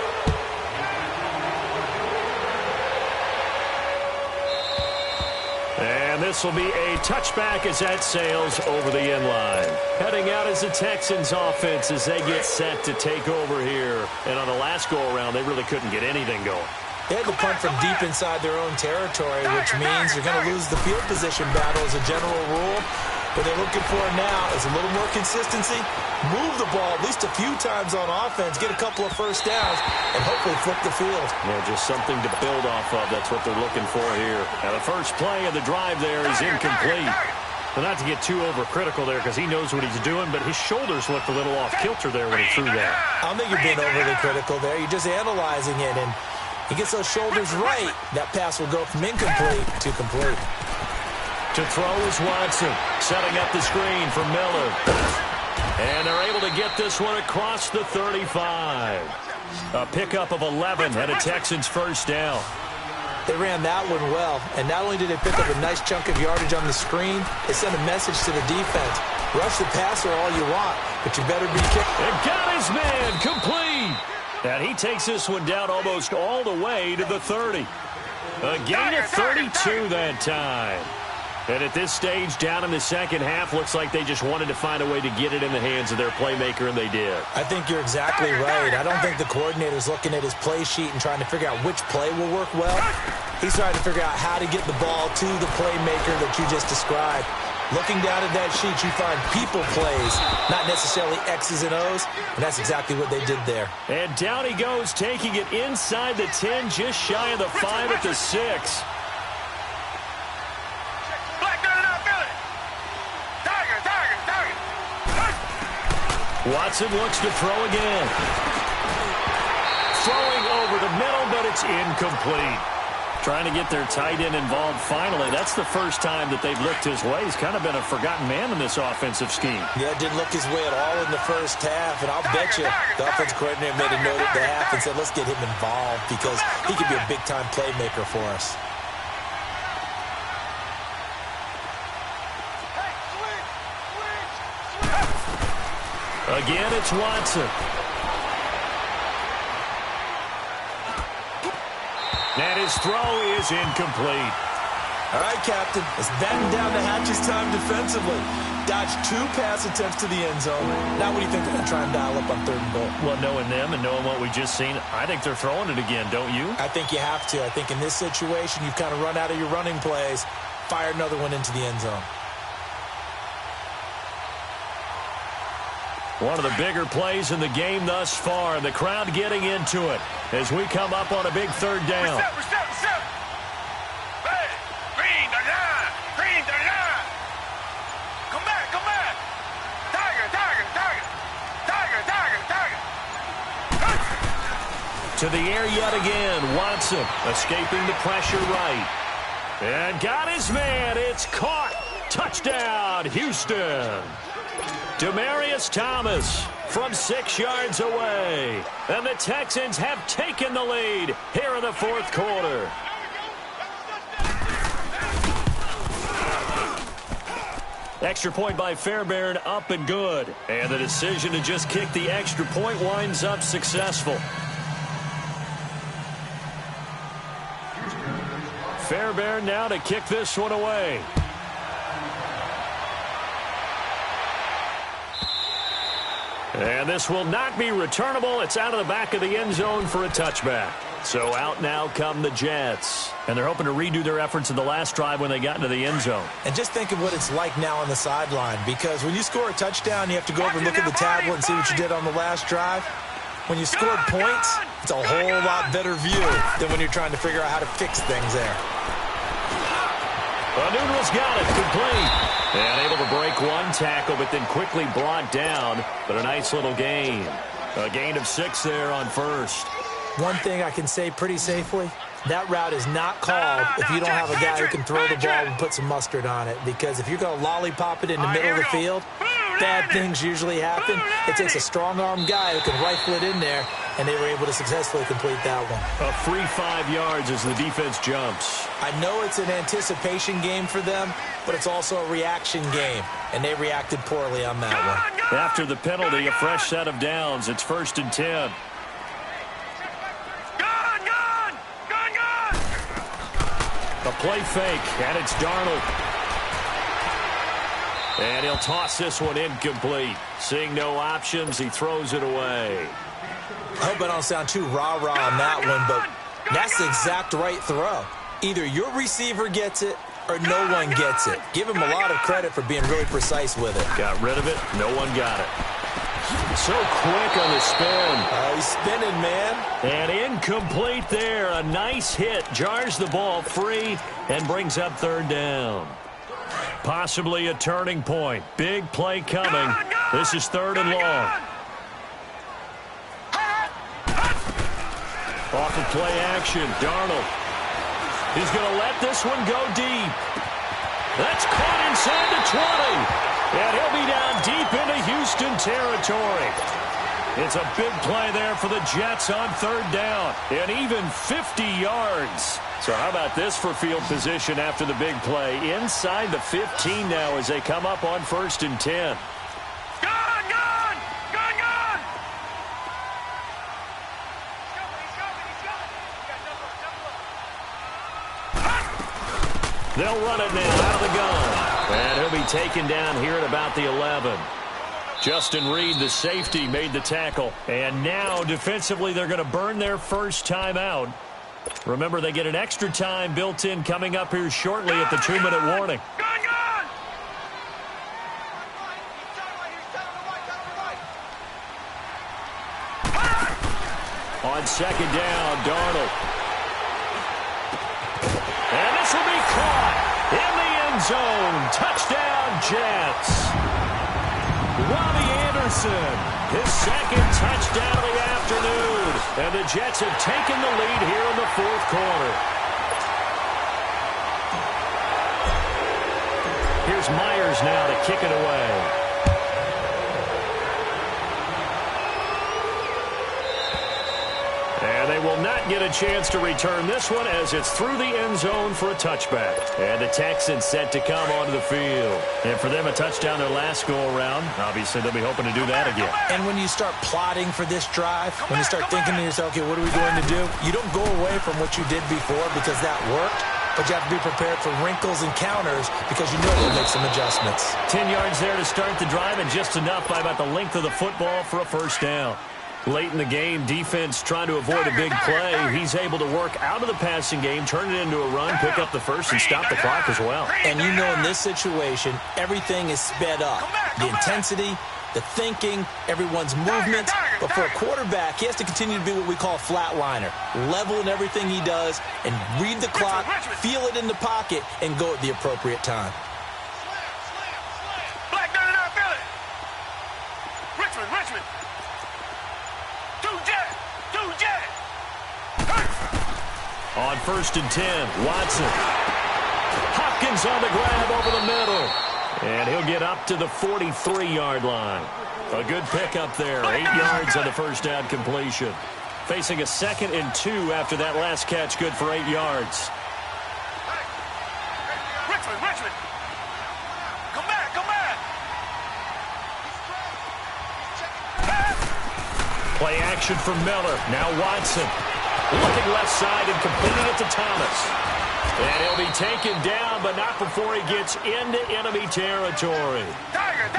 And this will be a touchback as that sails over the end line. Heading out is the Texans offense as they get set to take over here. And on the last go-around, they really couldn't get anything going. They had to punt from deep inside their own territory, which means you're going to lose the field position battle as a general rule. What they're looking for now is a little more consistency, move the ball at least a few times on offense, get a couple of first downs, and hopefully flip the field. Yeah, just something to build off of. That's what they're looking for here. Now, the first play of the drive there is incomplete. Well, not to get too overcritical there because he knows what he's doing, but his shoulders looked a little off kilter there when he threw that. I don't think you're being overly critical there. You're just analyzing it, and he gets those shoulders right. That pass will go from incomplete to complete. To throw is Watson, setting up the screen for Miller. And they're able to get this one across the 35. A pickup of 11 and a Texans first down. They ran that one well, and not only did they pick up a nice chunk of yardage on the screen, they sent a message to the defense. Rush the passer all you want, but you better be careful. And got his man complete. And he takes this one down almost all the way to the 30. A gain of 32 that time. And at this stage, down in the second half, looks like they just wanted to find a way to get it in the hands of their playmaker, and they did. I think you're exactly right. I don't think the coordinator's looking at his play sheet and trying to figure out which play will work well. He's trying to figure out how to get the ball to the playmaker that you just described. Looking down at that sheet, you find people plays, not necessarily X's and O's, and that's exactly what they did there. And down he goes, taking it inside the 10, just shy of the 5 at the 6. Watson looks to throw again. Throwing over the middle, but it's incomplete. Trying to get their tight end involved finally. That's the first time that they've looked his way. He's kind of been a forgotten man in this offensive scheme. Yeah, didn't look his way at all in the first half. And I'll bet you the offensive coordinator made a note at the half and said, let's get him involved because he could be a big-time playmaker for us. Again, it's Watson. And his throw is incomplete. All right, Captain. Let's batten down the hatches time defensively. Dodged 2 pass attempts to the end zone. Now what do you think they're going to try and dial up on 3rd and goal? Well, knowing them and knowing what we just seen, I think they're throwing it again, don't you? I think you have to. I think in this situation, you've kind of run out of your running plays. Fire another one into the end zone. One of the bigger plays in the game thus far, and the crowd getting into it as we come up on a big 3rd down. Reset. Hey, green the line. Come back. Tiger. To the air yet again. Watson escaping the pressure right. And got his man. It's caught. Touchdown, Houston. Demaryius Thomas from 6 yards away. And the Texans have taken the lead here in the 4th quarter. Extra point by Fairbairn, up and good. And the decision to just kick the extra point winds up successful. Fairbairn now to kick this one away. And this will not be returnable. It's out of the back of the end zone for a touchback. So out now come the Jets. And they're hoping to redo their efforts in the last drive when they got into the end zone. And just think of what it's like now on the sideline. Because when you score a touchdown, you have to go over and look at the tablet and see what you did on the last drive. When you scored points, it's a whole lot better view than when you're trying to figure out how to fix things there. Noodles got it, complete. And able to break one tackle, but then quickly brought down. But a nice little gain. A gain of 6 there on first. One thing I can say pretty safely, that route is not called if you don't have a guy who can throw the ball and put some mustard on it. Because if you're going to lollipop it in the middle of the field, bad things usually happen. It takes a strong-arm guy who can rifle it in there, and they were able to successfully complete that one. A free 5 yards as the defense jumps. I know it's an anticipation game for them, but it's also a reaction game, and they reacted poorly on that one. After the penalty, a fresh set of downs. It's 1st and 10. A play fake, and it's Darnold. And he'll toss this one incomplete. Seeing no options, he throws it away. I hope I don't sound too rah-rah on that one, but that's the exact right throw. Either your receiver gets it or no one gets it. Give him a lot of credit for being really precise with it. Got rid of it. No one got it. So quick on the spin. He's spinning, man. And incomplete there. A nice hit. Jars the ball free and brings up 3rd down. Possibly a turning point. Big play coming. This is 3rd and long. Off of play action, Darnold. He's going to let this one go deep. That's caught inside the 20. And he'll be down deep into Houston territory. It's a big play there for the Jets on 3rd down. And even 50 yards. So how about this for field position after the big play? Inside the 15 now as they come up on 1st and 10. They'll run it now out of the gun. And he'll be taken down here at about the 11. Justin Reed, the safety, made the tackle. And now, defensively, they're going to burn their first time out. Remember, they get an extra time built in coming up here shortly at the 2-minute warning. On 2nd down, Darnold. And this will be caught in the end zone. Touchdown, Jets. Robbie Anderson, his 2nd touchdown of the afternoon. And the Jets have taken the lead here in the 4th quarter. Here's Myers now to kick it away. And they will not get a chance to return this one as it's through the end zone for a touchback. And the Texans set to come onto the field. And for them, a touchdown their last go-around. Obviously, they'll be hoping to do that again. And when you start plotting for this drive, when you start thinking to yourself, okay, what are we going to do? You don't go away from what you did before because that worked. But you have to be prepared for wrinkles and counters because you know you'll make some adjustments. 10 yards there to start the drive and just enough by about the length of the football for a first down. Late in the game, defense trying to avoid a big play. He's able to work out of the passing game, turn it into a run, pick up the first, and stop the clock as well. And you know in this situation, everything is sped up. The intensity, the thinking, everyone's movement. But for a quarterback, he has to continue to be what we call a flatliner. Level in everything he does and read the clock, feel it in the pocket, and go at the appropriate time. Richmond. On 1st and 10, Watson. Hopkins on the grab over the middle. And he'll get up to the 43-yard line. A good pickup there. 8 yards on the first down completion. Facing a 2nd and 2 after that last catch. Good for 8 yards. Richmond. Come back. Play action for Miller. Now Watson. Looking left side and completing it to Thomas. And he'll be taken down, but not before he gets into enemy territory.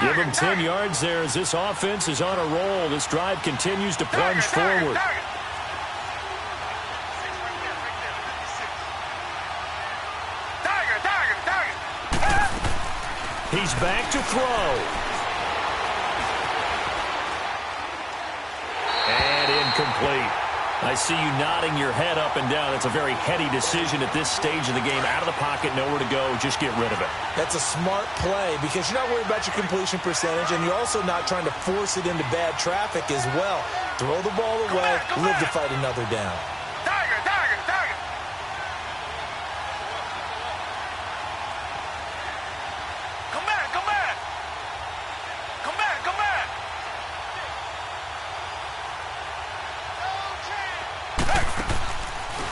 Give him 10 yards there as this offense is on a roll. This drive continues to plunge forward. He's back to throw. And incomplete. I see you nodding your head up and down. It's a very heady decision at this stage of the game. Out of the pocket, nowhere to go. Just get rid of it. That's a smart play because you're not worried about your completion percentage, and you're also not trying to force it into bad traffic as well. Throw the ball away, live to fight another down.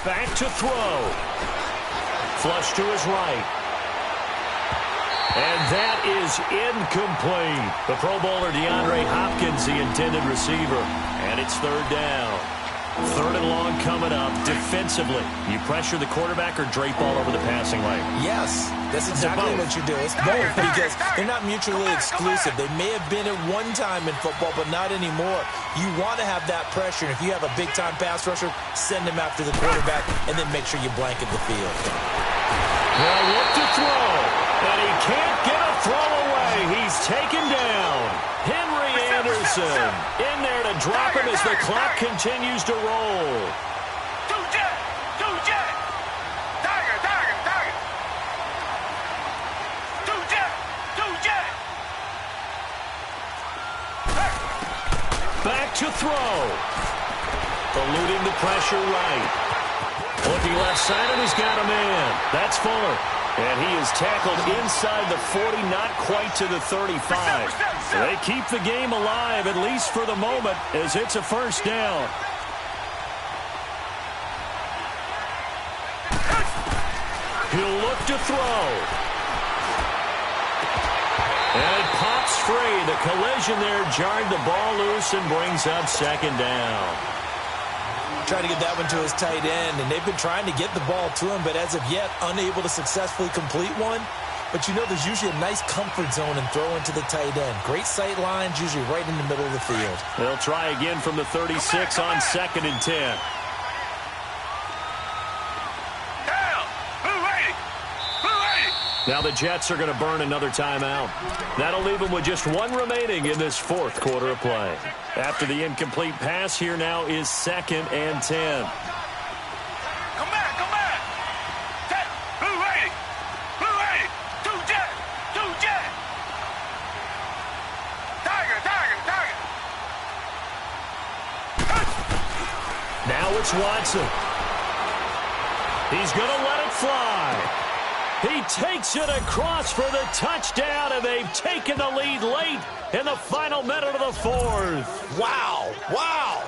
Back to throw. Flush to his right. And that is incomplete. The Pro Bowler DeAndre Hopkins, the intended receiver. And it's 3rd down. 3rd and long coming up. Defensively, you pressure the quarterback or drape all over the passing lane? Yes, that's exactly what you do. It's both because they're not mutually exclusive. They may have been at one time in football, but not anymore. You want to have that pressure. And if you have a big-time pass rusher, send him after the quarterback and then make sure you blanket the field. Now look to throw. And he can't get a throw away. He's taken down. Henry Anderson in there to drop him as the clock continues to roll. Two jet. Back to throw. Eluding the pressure right. Looking left side, and he's got a man. That's Fuller. And he is tackled inside the 40, not quite to the 35. They keep the game alive, at least for the moment, as it's a first down. He'll look to throw. And it pops free. The collision there jarred the ball loose and brings up 2nd down. Trying to get that one to his tight end, and they've been trying to get the ball to him, but as of yet, unable to successfully complete one. But you know there's usually a nice comfort zone in throwing to the tight end. Great sight lines, usually right in the middle of the field. They'll try again from the 36 on 2nd and 10. Now the Jets are going to burn another timeout. That'll leave them with just one remaining in this 4th quarter of play. After the incomplete pass, here now is 2nd and 10. Come back. Blue 80. Two jet. Tiger. Now it's Watson. He's going to let it fly. He takes it across for the touchdown, and they've taken the lead late in the final minute of the fourth. Wow. Wow.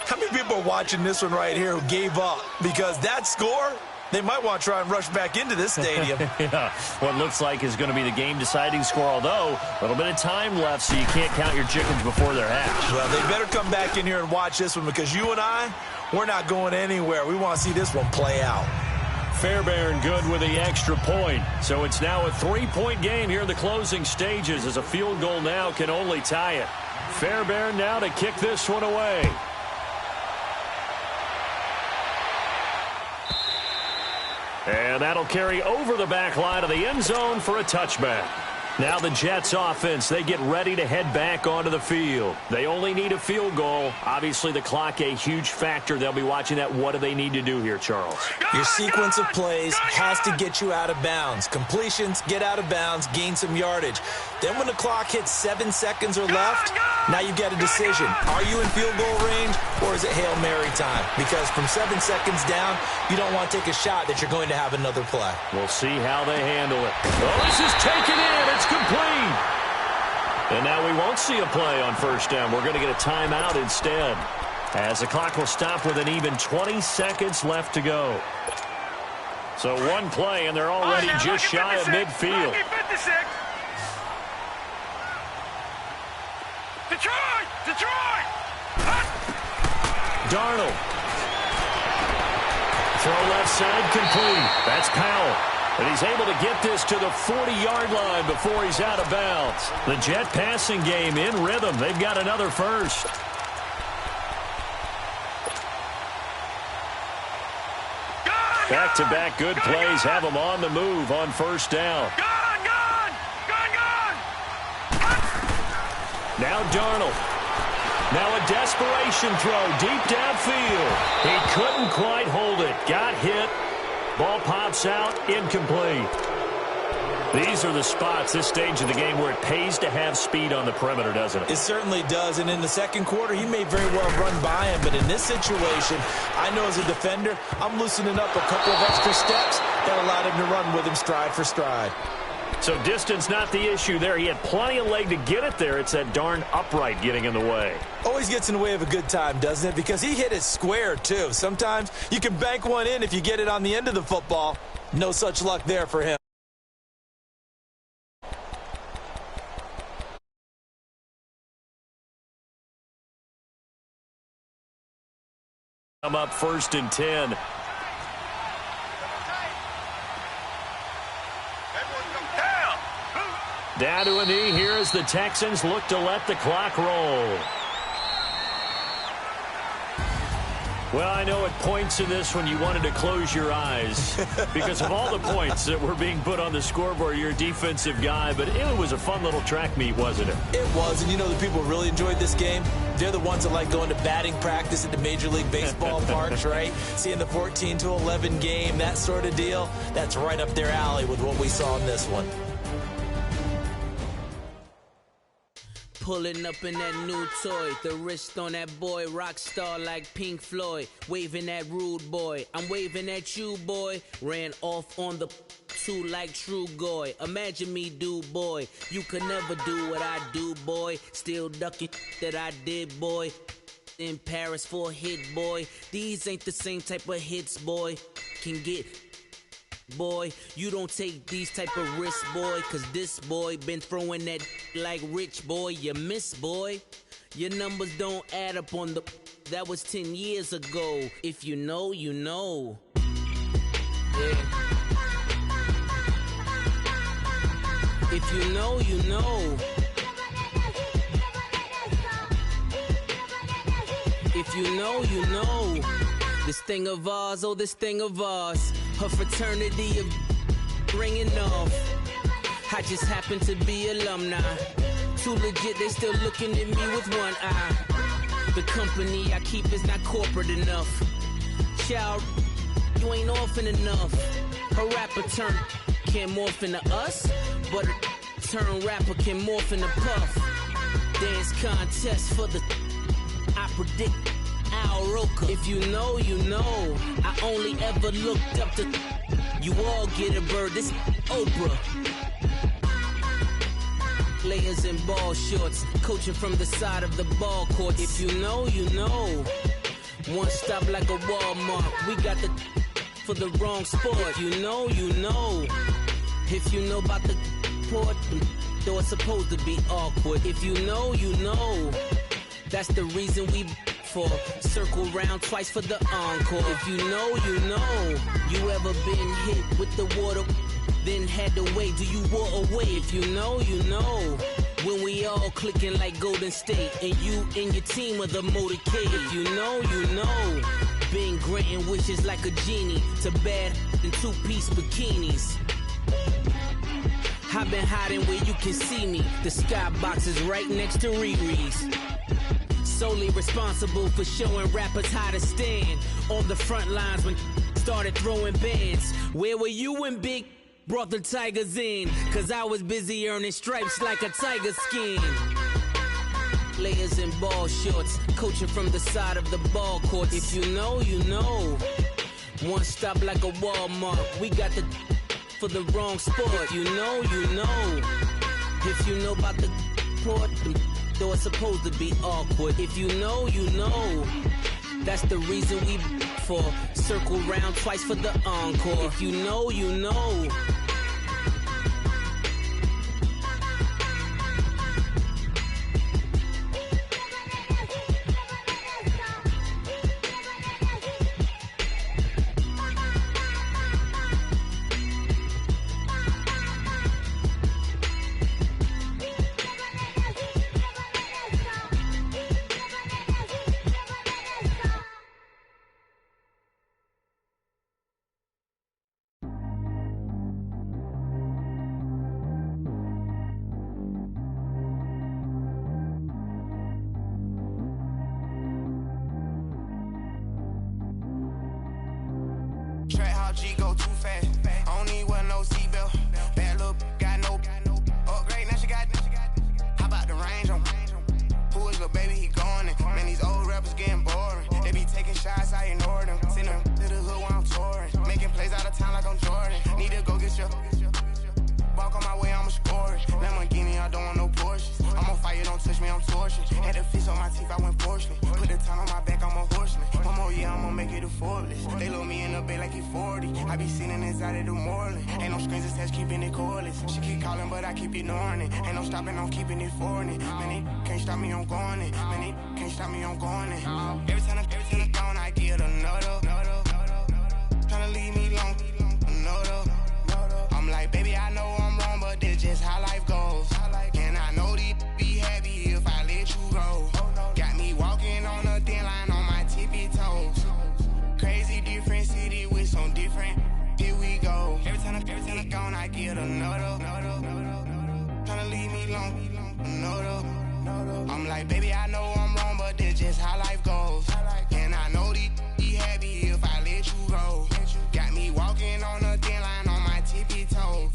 How many people are watching this one right here who gave up? Because that score, they might want to try and rush back into this stadium. Yeah, what looks like is going to be the game-deciding score, although a little bit of time left, so you can't count your chickens before they're hatched. Well, they better come back in here and watch this one, because you and I, we're not going anywhere. We want to see this one play out. Fairbairn good with the extra point. So it's now a 3-point game here in the closing stages, as a field goal now can only tie it. Fairbairn now to kick this one away. And that'll carry over the back line of the end zone for a touchback. Now the Jets offense, they get ready to head back onto the field. They only need a field goal. Obviously the clock a huge factor. They'll be watching that. What do they need to do here, Charles? Your sequence of plays has to get you out of bounds. Completions, get out of bounds, gain some yardage. Then when the clock hits 7 seconds or left, now you get a decision. Are you in field goal range, or is it Hail Mary time? Because from 7 seconds down, you don't want to take a shot that you're going to have another play. We'll see how they handle it. Oh, this is taken in. It's complete. And now we won't see a play on first down. We're going to get a timeout instead, as the clock will stop with an even 20 seconds left to go. So one play, and they're already just shy of midfield. Detroit! Darnold. Throw left side complete. That's Powell. And he's able to get this to the 40-yard line before he's out of bounds. The Jet passing game in rhythm. They've got another first. Back-to-back good plays have them on the move on first down. Now Darnold. Now a desperation throw deep downfield. He couldn't quite hold it. Got hit. Ball pops out, incomplete. These are the spots, this stage of the game, where it pays to have speed on the perimeter, doesn't it? It certainly does, and in the second quarter, he may very well run by him, but in this situation, I know as a defender, I'm loosening up a couple of extra steps that allowed him to run with him stride for stride. So distance not the issue there. He had plenty of leg to get it there. It's that darn upright getting in the way. Always gets in the way of a good time, doesn't it? Because he hit it square, too. Sometimes you can bank one in if you get it on the end of the football. No such luck there for him. Come up 1st and 10. Down to a knee here as the Texans look to let the clock roll. Well, I know at points in this one you wanted to close your eyes because of all the points that were being put on the scoreboard. You're a defensive guy, but it was a fun little track meet, wasn't it? It was, and you know the people who really enjoyed this game? They're the ones that like going to batting practice at the Major League Baseball parks, right? Seeing the 14-11 game, that sort of deal. That's right up their alley with what we saw in this one. Pulling up in that new toy, the wrist on that boy, rock star like Pink Floyd, waving at rude boy, I'm waving at you boy, ran off on the two like True Goy, imagine me do boy, you could never do what I do boy, still ducking that I did boy, in Paris for a hit boy, these ain't the same type of hits boy, can get boy, you don't take these type of risks, boy, cause this boy been throwing that like rich boy, you miss, boy. Your numbers don't add up on the, that was 10 years ago. If you know, you know. Yeah. If you know, you know. If you know, you know. This thing of ours, oh, this thing of ours. Her fraternity of ringing off. I just happen to be alumni. Too legit, they still looking at me with one eye. The company I keep is not corporate enough. Child, you ain't orphan enough. Her rapper turn can't morph into us, but a turn rapper can morph into Puff. Dance contest for the I predict Al Roker. If you know, you know. I only ever looked up to You all get a bird, this Oprah. Players in ball shorts, coaching from the side of the ball court. If you know, you know. One stop like a Walmart. We got the for the wrong sport. You know, you know. If you know about the port, though it's supposed to be awkward. If you know, you know. That's the reason we for circle round twice for the encore. If you know, you know. You ever been hit with the water, then had to wait? Do you walk away? If you know, you know. When we all clicking like Golden State, and you and your team are the motorcade. If you know, you know. Been granting wishes like a genie to bad in two-piece bikinis. I've been hiding where you can see me. The skybox is right next to Riri's. Solely responsible for showing rappers how to stand on the front lines when started throwing bands. Where were you when Big brought the Tigers in? Cause I was busy earning stripes like a tiger skin. Players in ball shorts, coaching from the side of the ball court. If you know, you know. One stop like a Walmart. We got the for the wrong sport. You know, you know. If you know about the port, though it's supposed to be awkward. If you know, you know. That's the reason we for circle round twice for the encore. If you know, you know. Track how G go too fast. I don't need wear no seatbelt. Bad look, got no upgrade. Now she got. How about the range on? Who is little baby? He gone. Man, these old rappers getting boring. They be taking shots, I ignore them. Send them to the hood while I'm touring. Making plays out of town like I'm Jordan. Need to go get your. Walk on my way, I'ma score it. Lamborghini, I don't want no Porsches. I'm on fire, don't touch me, I'm torching. Had the fish on my teeth, I went porcelain. Put the time on my back, I'm a horseman. One more year, I'ma make it a Forbes. They load me in the bay like he 40. I be sitting inside of the Moreland. Ain't no screens attached, keeping it cordless. She keep calling, but I keep ignoring it. Ain't no stopping, I'm keeping it foreign it. Man, they can't stop me, I'm going it. Man, they can't stop me, I'm going it. Every time I'm gone, I get another. Tryna leave me long, another. I'm like, baby, I know I'm wrong, but this just how life goes. And I know these be happy if I let you go. Got me walking on a thin line on my tippy toes. Crazy different city with some different. Here we go. Every time I'm gone, I get another. Tryna leave me long, another. I'm like, baby, I know I'm wrong, but this just how life goes. And I know these be happy if I let you go. Got me walking on a thin line on my tippy toes.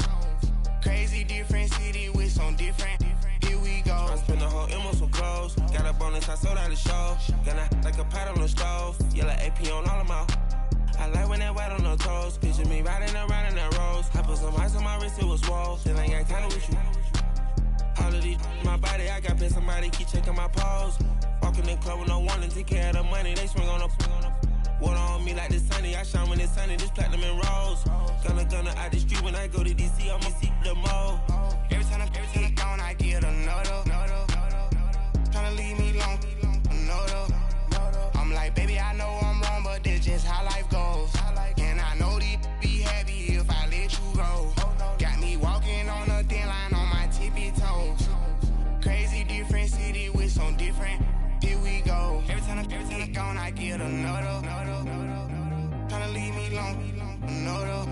Crazy different city with some different. Here we go. I spent the whole M on some clothes. Got a bonus, I sold out the show. Got a like a pot on the stove. Yellow AP on all of my. I like when that white on the toes. Picture me riding around in that rose. I put some ice on my wrist, it was swole. Then I got kinda with you. All of these my body, I got pay somebody keep checking my pose. Walking in club with no warning, take care of the money. They swing on the. Water on me like the sunny, I shine when it's sunny, this platinum and rose. Gonna out the street when I go to DC, I'ma see the mo. Every time I'm gone, I get another. Tryna leave me long, another. I'm like, baby, I know I'm wrong, but this just how life goes. And I know these be happy if I let you go. Got me walking on a thin line on my tippy toes. Crazy different city with some different. Here we go. Every time I'm gone, I get another. Tryna leave me long, another.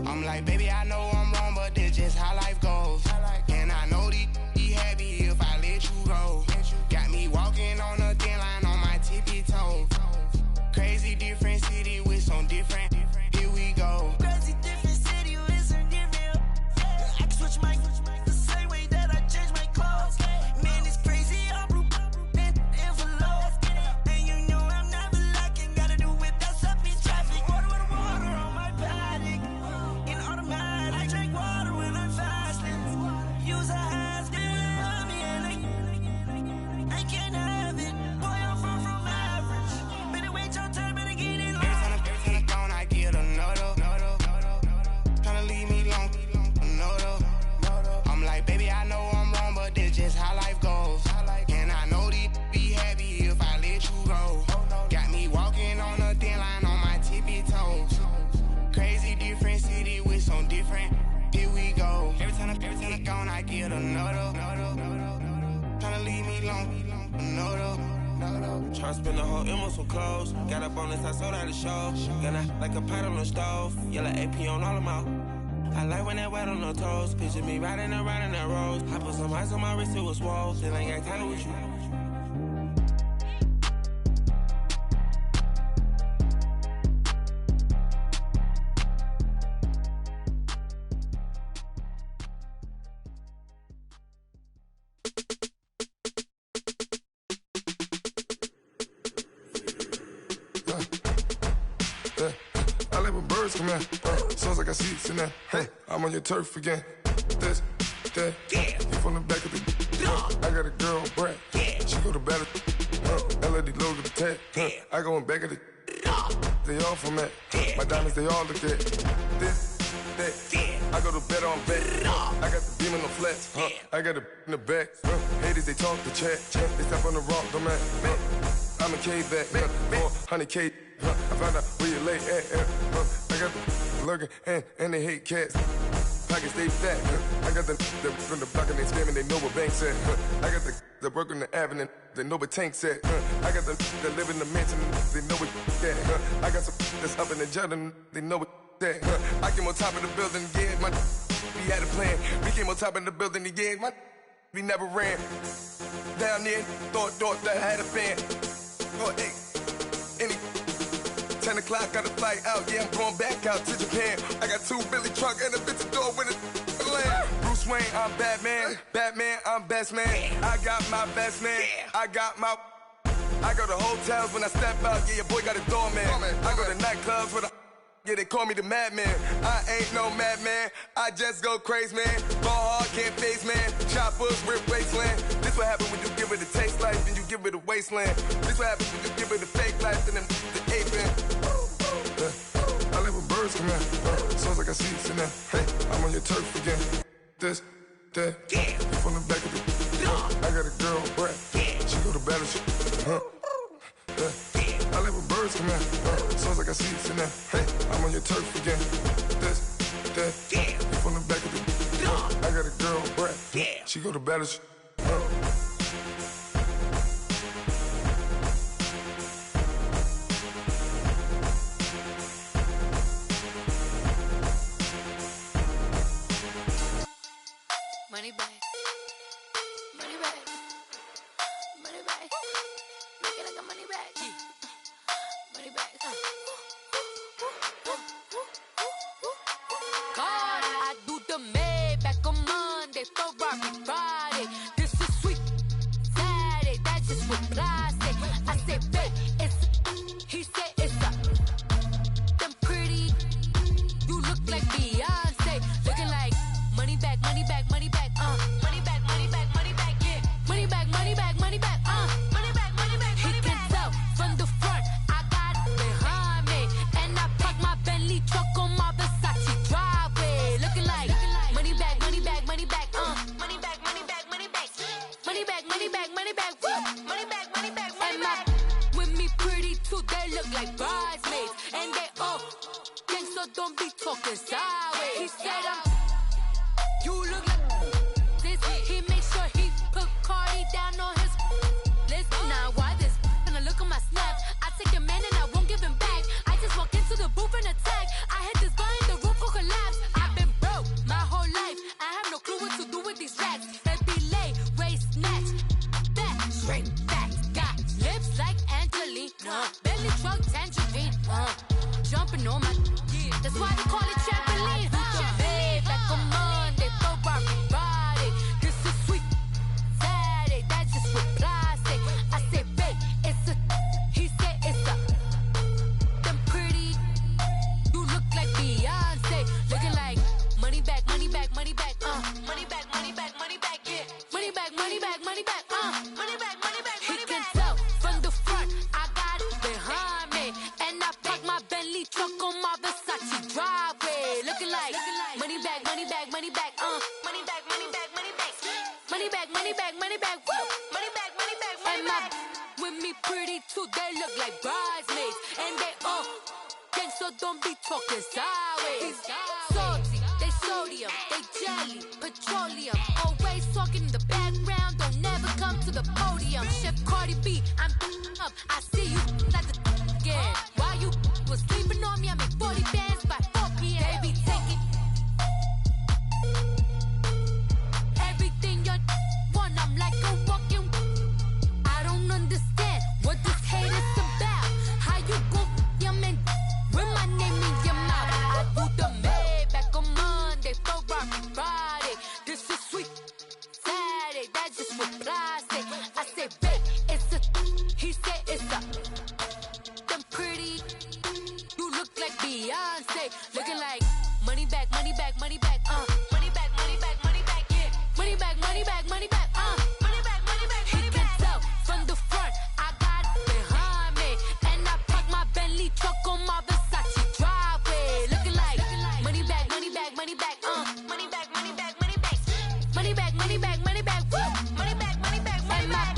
I'm like, baby, I know I'm wrong, but this just how life goes. And I know these be happy if I let you go. Got me walking on a thin line on my tippy toes. Crazy different city with some different. Here we go. Crazy different city with some different. I can switch my the same way that I change my clothes. Man, it's crazy. I'm blue envelope. And you know I'm never lacking. Gotta do it. That's up in traffic. Water on my paddock. no, tryna leave me alone, no, tryna spend the whole M on some clothes. Got up on this, I sold out the show. Gonna like a pot on the stove. Yellow AP on all of my. I like when that wet on the toes. Picture me riding around in that rose. I put some ice on my wrist, it was swole. Then I got tired with you. I let my birds come in. Sounds like I seats in there. Hey, I'm on your turf again. This, that, you from the back of the. I got a girl, Brad. She go to battle. LED logo the tag. I go in back of the. They all from that. My diamonds, they all look at. This, that. I go to bed on bed. I got the beam in the flats. I got the in the back. Haters, they talk the chat. They step on the rock, don't man. I'm a K-back, 400K. I found out where you lay at. I got the lurking and they hate cats. Pockets stay fat. I got the from the block and they scamming, they know what banks at. I got the work on the avenue, they know what tanks at. I got the live in the mansion, they know what that. I got some that's up in the jungle, they know what that. I came on top of the building, yeah, my we had a plan. We came on top of the building, yeah, my we never ran. Down there, thought that I had a fan. Oh, hey, any 10 o'clock, got a flight out, yeah, I'm going back out to Japan. I got 2 Billy truck and a bitch door with a land. Bruce Wayne, I'm Batman. Batman, I'm best man. I got my best man. I go to hotels when I step out, yeah, your boy got a doorman. I go to nightclubs with a yeah, they call me the madman. I ain't no madman. I just go crazy, man. Ball hard, can't face, man. Choppers, rip wasteland. This what happen when you give it a taste life and you give it a wasteland. This what happens when you give it a fake life and then the aping. I let my birds come in. Sounds like I seats in there. Hey, I'm on your turf again. This, that, you from the back of the. I got a girl, Brad. She go to battle shit. I let my birds come in. Sounds like I seats in there. Hey, I'm on your turf again. This, that, you from the back of the. I got a girl, Brad. She go to battle shit. Money back. Money back. Money back. Make it like a money back. Money back. God, I do the Maybach on Monday, Ferrari Friday. This is sweet Saturday. That's just what I say. I say, babe, it's. He said it's a. Them pretty. You look like Beyonce. Looking like money back, money back, money back. Money back, money back, money back, yeah. Money back, money back, money back, money back, money back, money back. He can tell from the front, I got it behind me. And I park my Bentley truck on my Versace driveway. Looking like money back, money back, money back, money back, money back, money back. Money back, money back, money back, money back, money back, money back. With me pretty too, they look like bridesmaids. And they all gang, so don't be talking sideways. He said you look like this. He make sure he put Cardi down on his list. Now why this? Gonna look on my snap. I take a man and I won't give him back. I just walk into the booth and attack. I hit this guy in the roof will collapse. I've been broke my whole life. I have no clue what to do with these racks. Baby lay, waist snatch, back, straight back. Got lips like Angelina, belly truck tangerine. Jumping on my, that's why they call it trampoline. Back on Monday, Ferrari Friday. This is sweet Saturday. That's just what I say. I say, babe, it's a. He said it's a. Them pretty. You look like Beyonce. Looking like money back, money back, money back. Money back, money back, money back. Yeah. Money back, money back, money back. Money back, money back, money back. He can tell from the front, I got it behind me, and I park my Bentley truck on my Versace driveway. Looking like money back, money back, money back, money back, money back, money back, money back, money back, money back, woo, money back, money back, money back. With me pretty too, they look like bridesmaids, and they all gang, so don't be talking sideways. Salty, they sodium, they jelly, petroleum, always Haters talking in the background, don't never come to the podium. Chef Cardi B, I'm up. I see you like the again. While you was sleeping on me, I make 40 bands by 4 p.m. Baby, take it. Everything you want, I'm like a walking. I don't understand what this hate is about. How you go your man with my name in your mouth? I do the Maybach on Monday, for Friday. This is sweet Saturday, that's just what I say. I say, babe, it's a. He said it's a. Them pretty. You look like Beyonce, looking like money back, money back, money back, money back, money back, money back, yeah, money back, money back, money back, money back, money back. He can tell from the front, I got it behind me, and I park my Bentley truck on my Versace driveway, looking like money back, money back, money back, money back, money back, money back, money back, money back, money back, money back, money back, money back.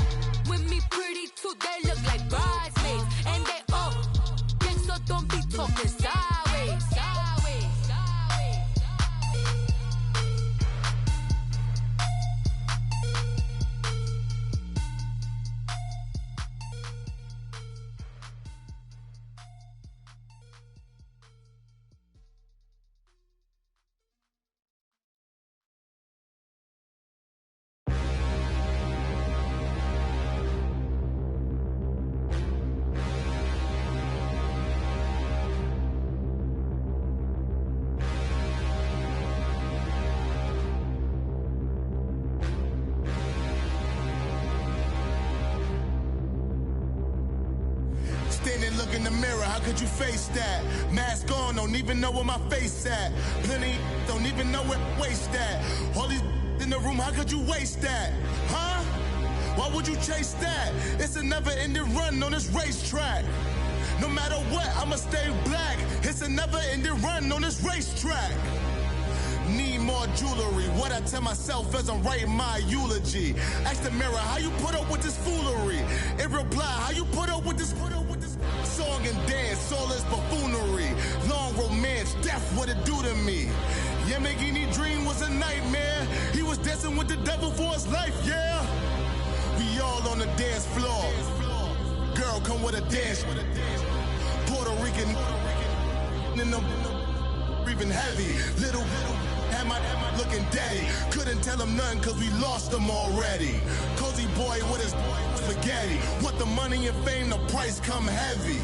With me pretty too, they look like bridesmaids, and they all gang, so don't be talking sideways, sideways, sideways. Standing, look in the mirror, how could you face that? Mask on, don't even know where my face at. Plenty, don't even know where waist at. All these in the room, how could you waste that? Huh? Why would you chase that? It's a never-ending run on this racetrack. No matter what, I'ma stay black. It's a never-ending run on this racetrack. Need more jewelry. What I tell myself as I'm writing my eulogy. Ask the mirror, how you put up with this foolery? It reply, how you put up with this song and dance, all this buffoonery. Long romance, death, what it do to me? Yamagini dream was a nightmare. He was dancing with the devil for his life, yeah. We all on the dance floor. Girl, come with a dance. Puerto Rican in the breathing heavy. Little had my looking daddy. Couldn't tell him nothing cause we lost him already. Cozy boy with his spaghetti. What the money and fame, the price come heavy.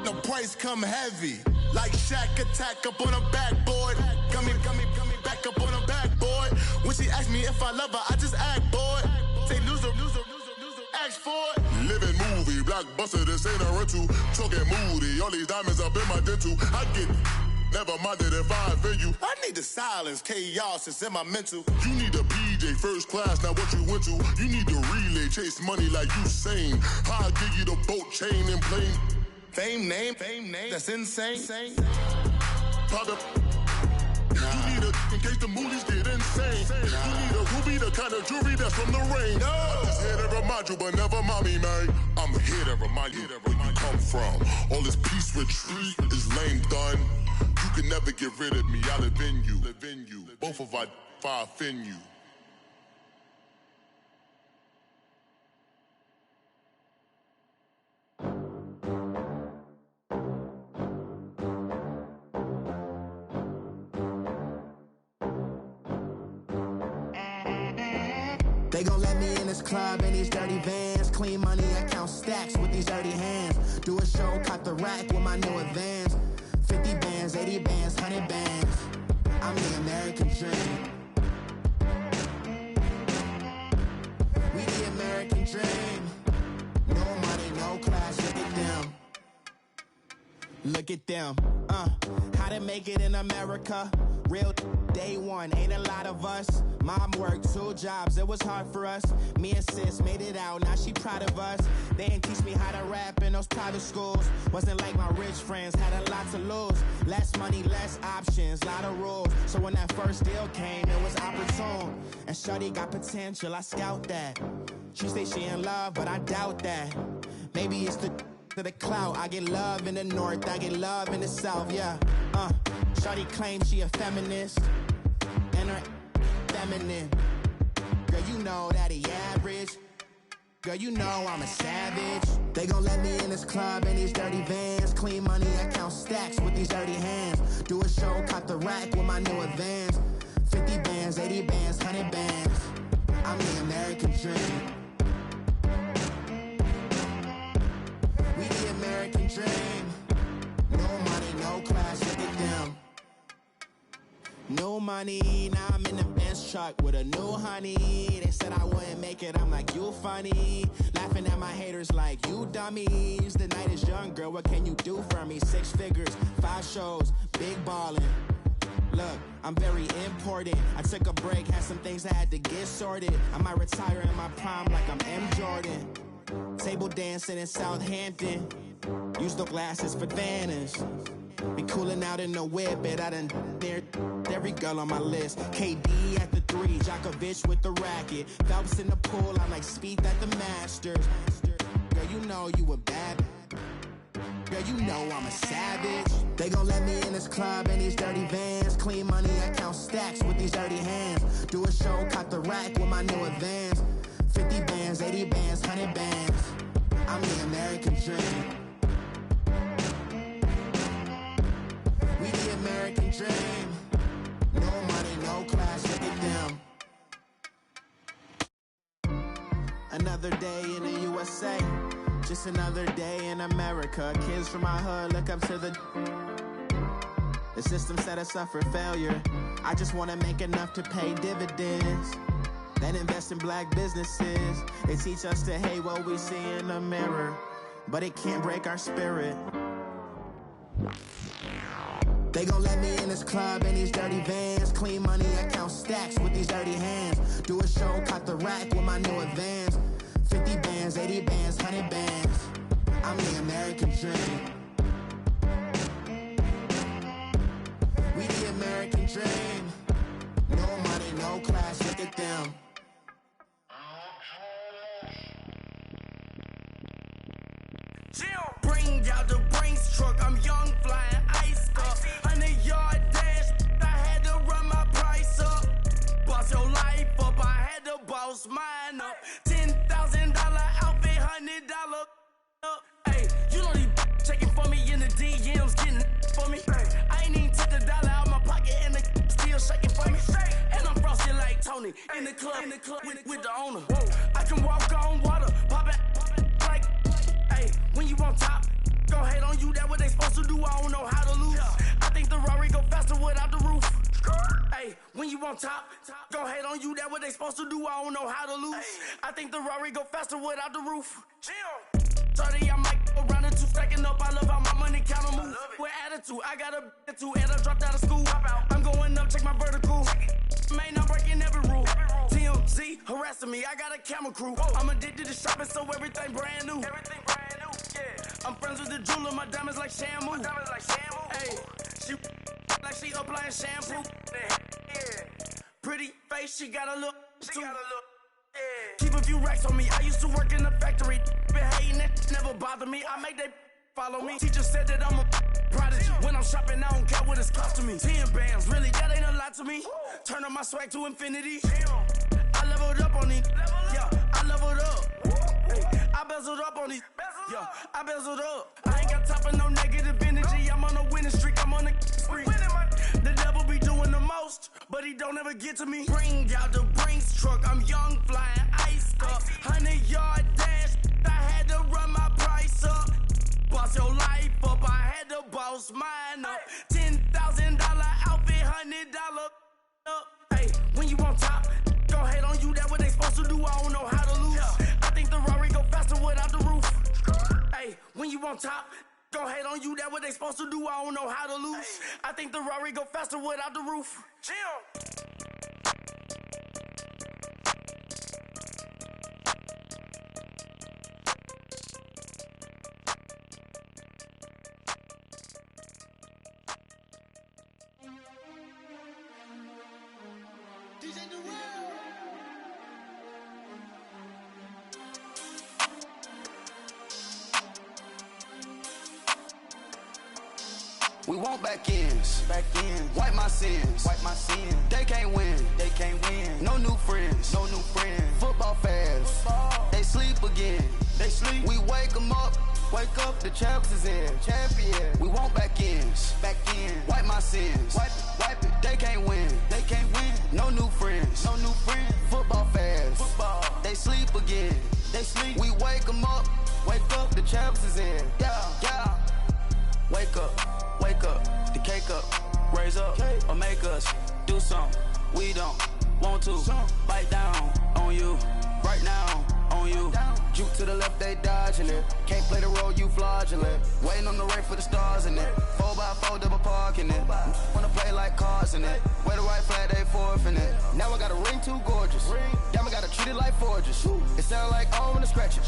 The price come heavy. Like Shaq attack up on a backboard. Coming back up on a backboard. When she asked me if I love her, I just act bored. Say loser, ask for it. Living movie, blockbuster, this ain't a rental. Talking moody, all these diamonds up in my dental. I get never minded if I offend you. I need the silence, chaos is in my mental. You need a PJ, first class, not what you went to. You need the relay, chase money like you sane. I'll give you the boat chain and plane. Fame name, that's insane. Private. You need a in case the movies get insane. You need a ruby, the kind of jewelry that's from the rain. No. I'm just here to remind you, but never mommy, man. I'm here to remind you where you come from. All this peace retreat is lame done. You can never get rid of me. I live in you. Both of our if I offend you. They gon' let me in this club in these dirty vans. Clean money, I count stacks with these dirty hands. Do a show, cut the rack with my new advance. 50 bands, 80 bands, 100 bands. I'm the American dream. We the American dream. No money, no class, look at them. Look at them, how to make it in America. Real day one, ain't a lot of us. Mom worked 2 jobs, it was hard for us. Me and sis made it out, now she proud of us. They didn't teach me how to rap in those private schools. Wasn't like my rich friends, had a lot to lose. Less money, less options, lot of rules. So when that first deal came, it was opportune. And shorty got potential, I scout that. She say she in love, but I doubt that. Maybe it's to the clout. I get love in the north, I get love in the south, yeah. Shawty claims she a feminist. feminine. Girl, you know that he average. Girl, you know I'm a savage. They gon' let me in this club in these dirty vans. Clean money, I count stacks with these dirty hands. Do a show, cop the rack with my new advance. 50 bands, 80 bands, 100 bands. I'm the American dream. We the American dream. No money, no class, look at them. No money, now I'm in the Benz truck with a new honey. They said I wouldn't make it, I'm like, you funny. Laughing at my haters like, you dummies. The night is young, girl, what can you do for me? 6 figures, 5 shows, big ballin'. Look, I'm very important. I took a break, had some things I had to get sorted. I might retire in my prime like I'm M. Jordan. Table dancing in Southampton. Use the glasses for Vanish. Be cooling out in the whip, but I done near every girl on my list. KD at the 3, Djokovic with the racket. Phelps in the pool, I'm like Speed at the Masters. Girl, you know you a bad. Girl, you know I'm a savage. They gon' let me in this club in these dirty vans. Clean money, I count stacks with these dirty hands. Do a show, cop the rack with my new advance. 50 bands, 80 bands, 100 bands. I'm the American dream. We the American dream. No money, no class, look at them. Another day in the USA. Just another day in America. Kids from my hood look up to the system set us up for failure. I just wanna make enough to pay dividends. Then invest in black businesses. They teach us to hate what we see in the mirror, but it can't break our spirit. They gon' let me in this club in these dirty vans. Clean money, I count stacks with these dirty hands. Do a show, cop the rack with my new advance. 50 bands, 80 bands, 100 bands. I'm the American dream. We the American dream. No money, no class, look at them. Bring out the Brinks truck, I'm young, flying ice up. 100-yard dash, I had to run my price up. Boss your life up, I had to boss mine up. $10,000 outfit, $100 up. Hey, you know these checking for me in the DMs, getting for me. I ain't even took the dollar out my pocket and the still shaking for me. And I'm frosty like Tony in the club with the owner. I can walk on water, pop it like, hey, when you on top, go hate on you, that what they supposed to do, I don't know how to lose. I think the Rari go faster without the roof. Hey, when you on top, go hate on you, that what they supposed to do, I don't know how to lose. I think the Rari go faster without the roof. 30, I might go around the 2 stacking up, I love how my money count on move. With attitude, I got a attitude, and I dropped out of school. I'm going up, check my vertical. Man, I'm breaking every rule. TMZ harassing me, I got a camera crew. I'm addicted to shopping, so everything brand new. I'm friends with the jeweler, my diamonds like Shamu. Hey, she like she applying shampoo. Pretty face, she got a look. Keep a few racks on me. I used to work in the factory. Been hating it, never bother me. I make they follow me. Teacher said that I'm a prodigy. When I'm shopping, I don't care what it's costing me. 10 bands, really, that ain't a lot to me. Turn up my swag to infinity. I leveled up on these. Yeah, I leveled up. Hey, I bezeled up on these. Yeah, I bezeled up. I ain't got time for no negative energy. I'm on a winning streak. I'm on a spree. The devil be doing the most, but he don't ever get to me. Bring out the Brinks truck. I'm young, flying ice up. 100-yard dash. I had to run my price up. Boss your life up. I had to boss mine up. $10,000 outfit, $100 up. Hey, when you on top, go hate on you. That what they supposed to do. I don't know how to lose. I think the Rari go faster without the roof. Hey, when you on top, go hate on you. That what they supposed to do. I don't know how to lose. I think the Rari go faster without the roof. We want back ends, wipe my sins, They can't win, can't win. No new friends, no new friends. Football fans, they sleep again. They sleep. We wake them up. Wake up, the champs is in. Champion. We want back ends. Back in. Wipe my sins. Wipe it. They can't win. They can't win. No new friends. No new friends. Football fans. Football. They sleep again. They sleep. We wake them up. Wake up, the champs is in. Yeah, yeah. Wake up. Wake up. The cake up. Raise up. Or make us do something we don't want to. Bite down on you. Right now. On you. Juke to the left, they dodging it. Can't play the role, you fraudulent. Waiting on the rain for the stars in it. 4x4 double parking it. Wanna play like cars in it. Wear the white flag, they forfeit it. Now I got a ring too gorgeous. Damn, I gotta treat it like forges. It sound like I wanna scratch it.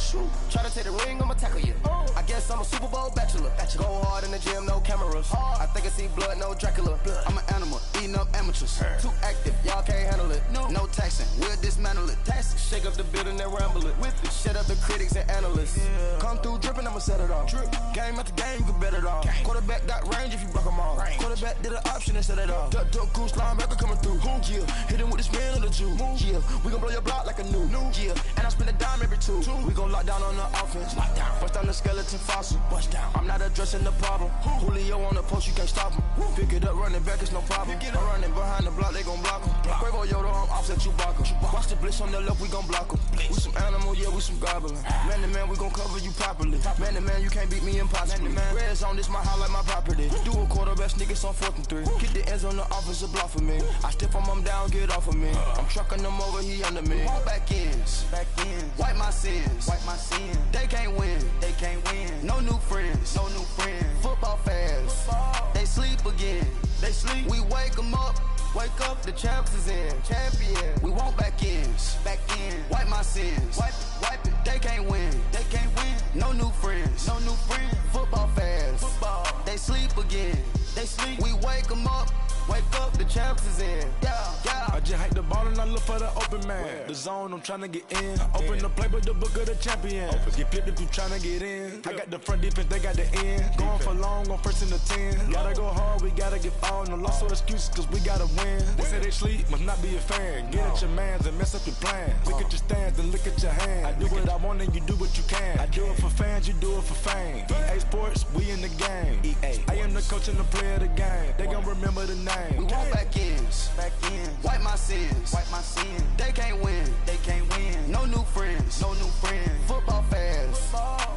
Try to take the ring, I'ma tackle you. I guess I'm a Super Bowl bachelor. Go hard in the gym, no cameras. I think I see blood, no Dracula. I'm an animal, eating up amateurs. Too active, y'all can't handle it. No taxing, we'll dismantle it. Shake up the building and ramble it. With it, shut up the critics and analysts. Come through dripping, I'ma set it off. Game after game, you can bet it off. Quarterback got range if you block them off. Quarterback did an option and set it off. Duck goose linebacker coming through. Yeah, hit him with the spin of the Jew. Yeah, we gon' blow your block like a new. Yeah, and I spend a dime every two. We gon' lock down on the offense. Bust down the skeleton fossil. Bust down. I'm not addressing the problem. Julio on the post, you can't stop him. Pick it up, running back, it's no problem. I'm running behind the block, they gon' block him. Quavo Yoda, I'm offset Chewbacca. Watch the blitz on the left, we gon' block him. We some animal, yeah, we some goblin. Man to man, we gon' cover you properly. Man to man, you can't beat me impossibly. Red zone, this my highlight, my property. Do a quarterback sneakers on 4th and 3. Get the ends on the offensive block for me. I step on him down, get off of me. I'm trucking them over, he under me. Back ends, back ends. Wipe my sins, wipe my sins. They can't win, they can't win. No new friends, no new friends. Football fans, they sleep again. They sleep. We wake them up. Wake up, the champs is in. Champion. We want back ends. Back in. Wipe my sins. Wipe it. They can't win. They can't win. No new friends. No new friends. Football fans. Football. They sleep again. They sleep. We wake them up. Wake up, the champs is in. Yeah, yeah. I just hike the ball and I look for the open man. The zone, I'm trying to get in. Open the playbook, the book of the champion. Get flipped if you trying to get in. I got the front defense, they got the end. Going for long, on 1st and the 10. Gotta go hard, we gotta get all. No loss or excuses, cause we gotta win. They say they sleep, must not be a fan. Get at your mans and mess up your plans. Look at your stands and look at your hands. I do what I want and you do what you can. I do it for fans, you do it for fame. EA Sports, we in the game. I am the coach and the player of the game. They gon' remember the name. We want back ends, back ends. Wipe my sins, wipe my sins. They can't win, they can't win. No new friends, no new friends. Football fans,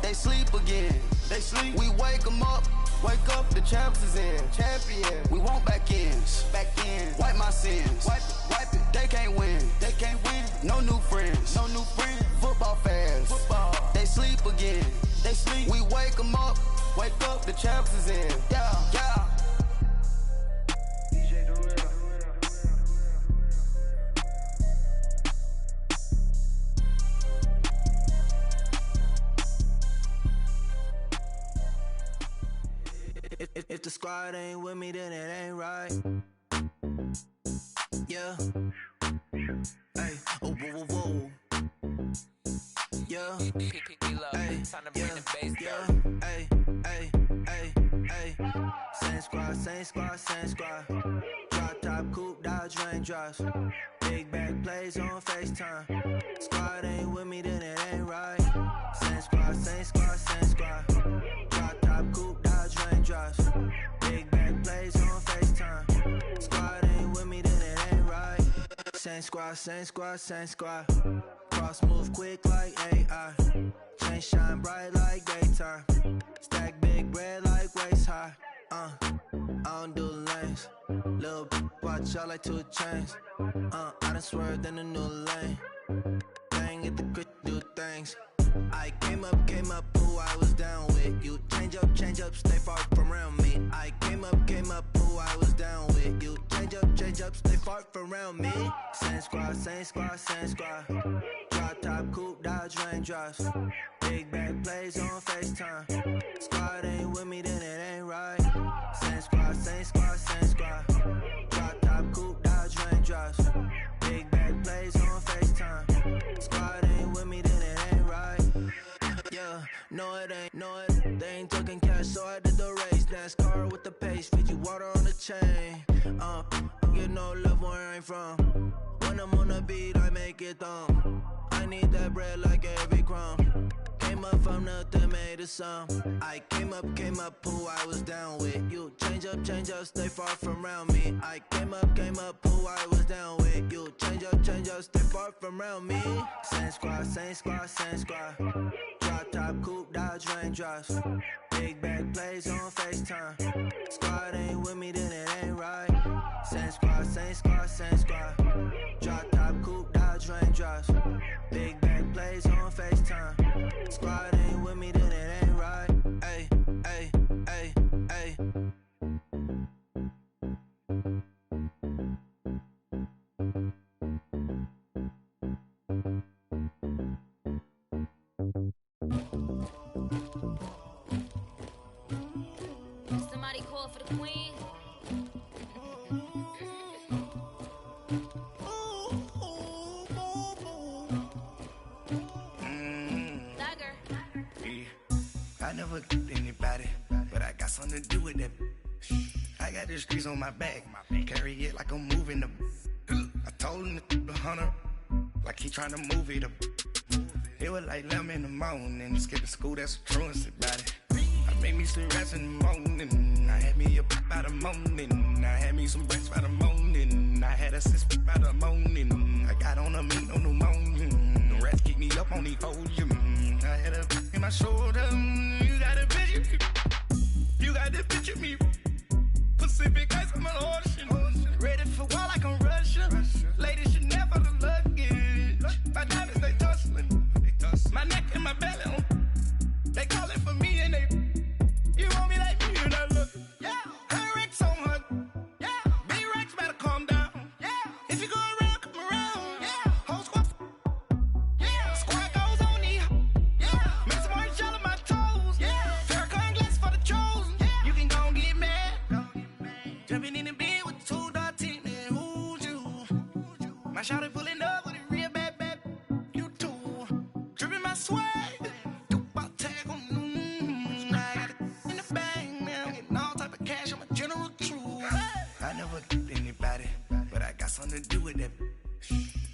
they sleep again. They sleep. We wake them up. Wake up, the champs is in. Champion. We want back ends, back ends. Wipe my sins, wipe it. They can't win, they can't win. No new friends, no new friends. Football fans, they sleep again. They sleep. We wake them up. Wake up, the champs is in. Yeah, yeah. If the squad ain't with me, then it ain't right. Yeah. Hey. Oh, whoa, whoa, whoa. Yeah. Hey. Yeah. Hey. Hey. Hey. Hey. Same squad, same squad, same squad. Drop top, coupe, Dodge raindrops. Big back plays on FaceTime. Squad ain't with me, then it ain't right. Same squad, same squad, same squad. Drop top, coupe, Dodge raindrops. Big back plays on FaceTime. Squad ain't with me, then it ain't right. Same squad, same squad, same squad. Cross move quick like AI. Chain shine bright like daytime. Stack big bread like waist high. I don't do lanes. Little watch out like 2 chains. I done swerved in a new lane. Bang at the grit, do things. I came up, who I was down with. You change up, stay far from around me. I came up, who I was down with. You change up, stay far from around me. Same squad, same squad, same squad. Drop top, coupe, Dodge raindrops. Big back plays on FaceTime. Squad ain't with me, then it ain't right. Same squad, same squad, same squad. Drop top, coupe, Dodge raindrops. Big back plays on FaceTime. Squad ain't with me, then it ain't right. Yeah, no it ain't, no it. They ain't talking cash, so I did the race. NASCAR with the pace, feed you water on the chain. Get no love where I ain't from. When make it thumb. I need that bread like every crumb. Came up from nothing, made a sum. I came up, who I was down with. You change up, stay far from around me. I came up, who I was down with. You change up, stay far from around me. Same squad. Drop top, coupe, dodge, raindrops. Big bag plays on FaceTime. Squad ain't with me, then it ain't right. Same squad. Drop top, coupe, dodge, raindrops. Big bag plays on FaceTime. Squad ain't with me, then it ain't right. Ay. Somebody call for the queen. I never killed anybody, but I got something to do with that. I got the streets on my back, carry it like I'm moving the. I told him to hunter, like he trying to move it up. It was like 11 in the morning, skipping school, that's a truancy about it. I made me some rats in the morning, I had me a pop by the morning, I had me some breaks by the morning, I had a sis by the morning, I got on a meat on the morning, the rats keep me up on the podium, I had a in my shoulder, you got a picture me, Pacific ice on my ocean, ready for war like I'm Russia, ladies should never the luggage, my diamonds they tussling, my neck and my belly, they calling for me and they, you want me like me and I look, yeah, her Rex on her, yeah, B-Rex better calm down, yeah, if you go around, come around, yeah, whole squad, yeah, squad goes on me, yeah, make some orange gel on my toes, yeah, Farrakhan glass for the chosen, yeah, you can go and get mad, jumping in the bed with the 2 dot team, and who's you, my shawty pulling up with a real bad, you too, dripping my swag, I never killed anybody, but I got something to do with that.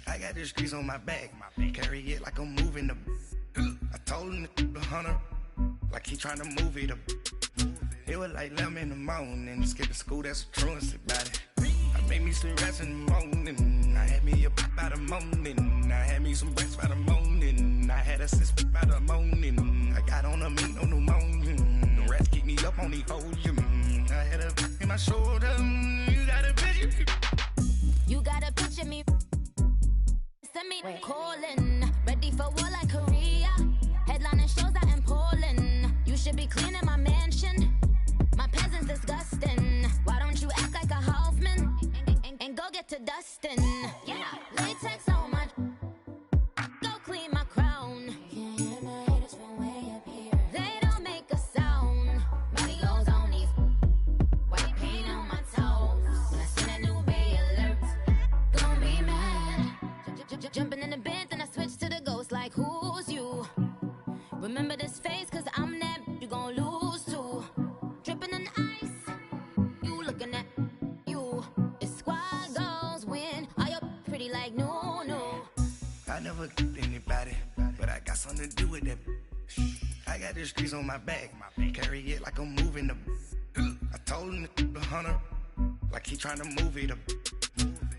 I got the streets on my back, carry it like I'm moving the. I told him to hunter, like he trying to move it up. It was like 11 in the morning, skipping school, that's a truancy about it. I made me some rats in the morning, I had me a pop by the morning, I had me some breaks by the morning, I had a sis by the morning, I got on a meat on the morning, the rats keep me up on the podium, I had a in my shoulder, you got a picture me, Send me calling, ready for war like Korea. Headlining shows out in Poland. You should be cleaning my mansion. My peasants disgusting. Why don't you act like a Hoffman and go get to dustin'? Yeah, latex on my. Go clean my crown. Can't hear my haters from way up here. They don't make a sound. Money goes on these. White paint on my toes. When I see that new Bay alert, gonna be mad. Jumping in the bed, then I switch to the ghost like who's you? Remember this face, cause I'm that you gon' lose too. Dripping in ice, you looking at you. It's squad goals win. Are you pretty like no? I never killed anybody, but I got something to do with that. I got the streets on my back, carry it like I'm moving the. I told him to hunter, like he trying to move it up.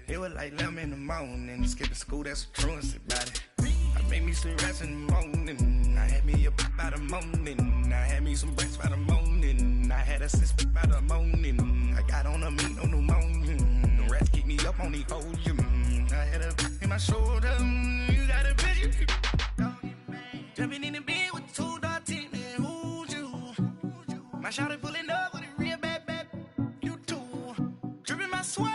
It was like 11 in the morning, skipping school, that's a truancy about it. I made me some rats in the morning, I had me a pop by the morning, I had me some breaks by the morning, I had a sis by the morning, I got on a meat on the morning, the rats keep me up on the podium, I had a in my shoulder, you got a picture, jumping in the bed with the 2 dot team, and who's you, my shawty pulling up with a real bad, you too, dripping my swag.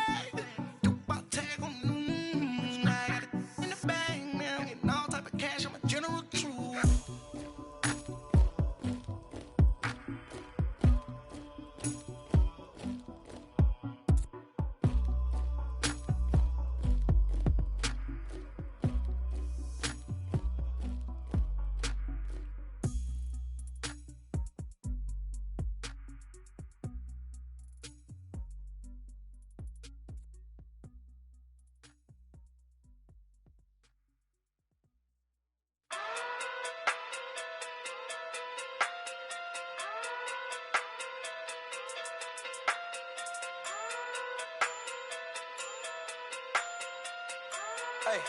Hey.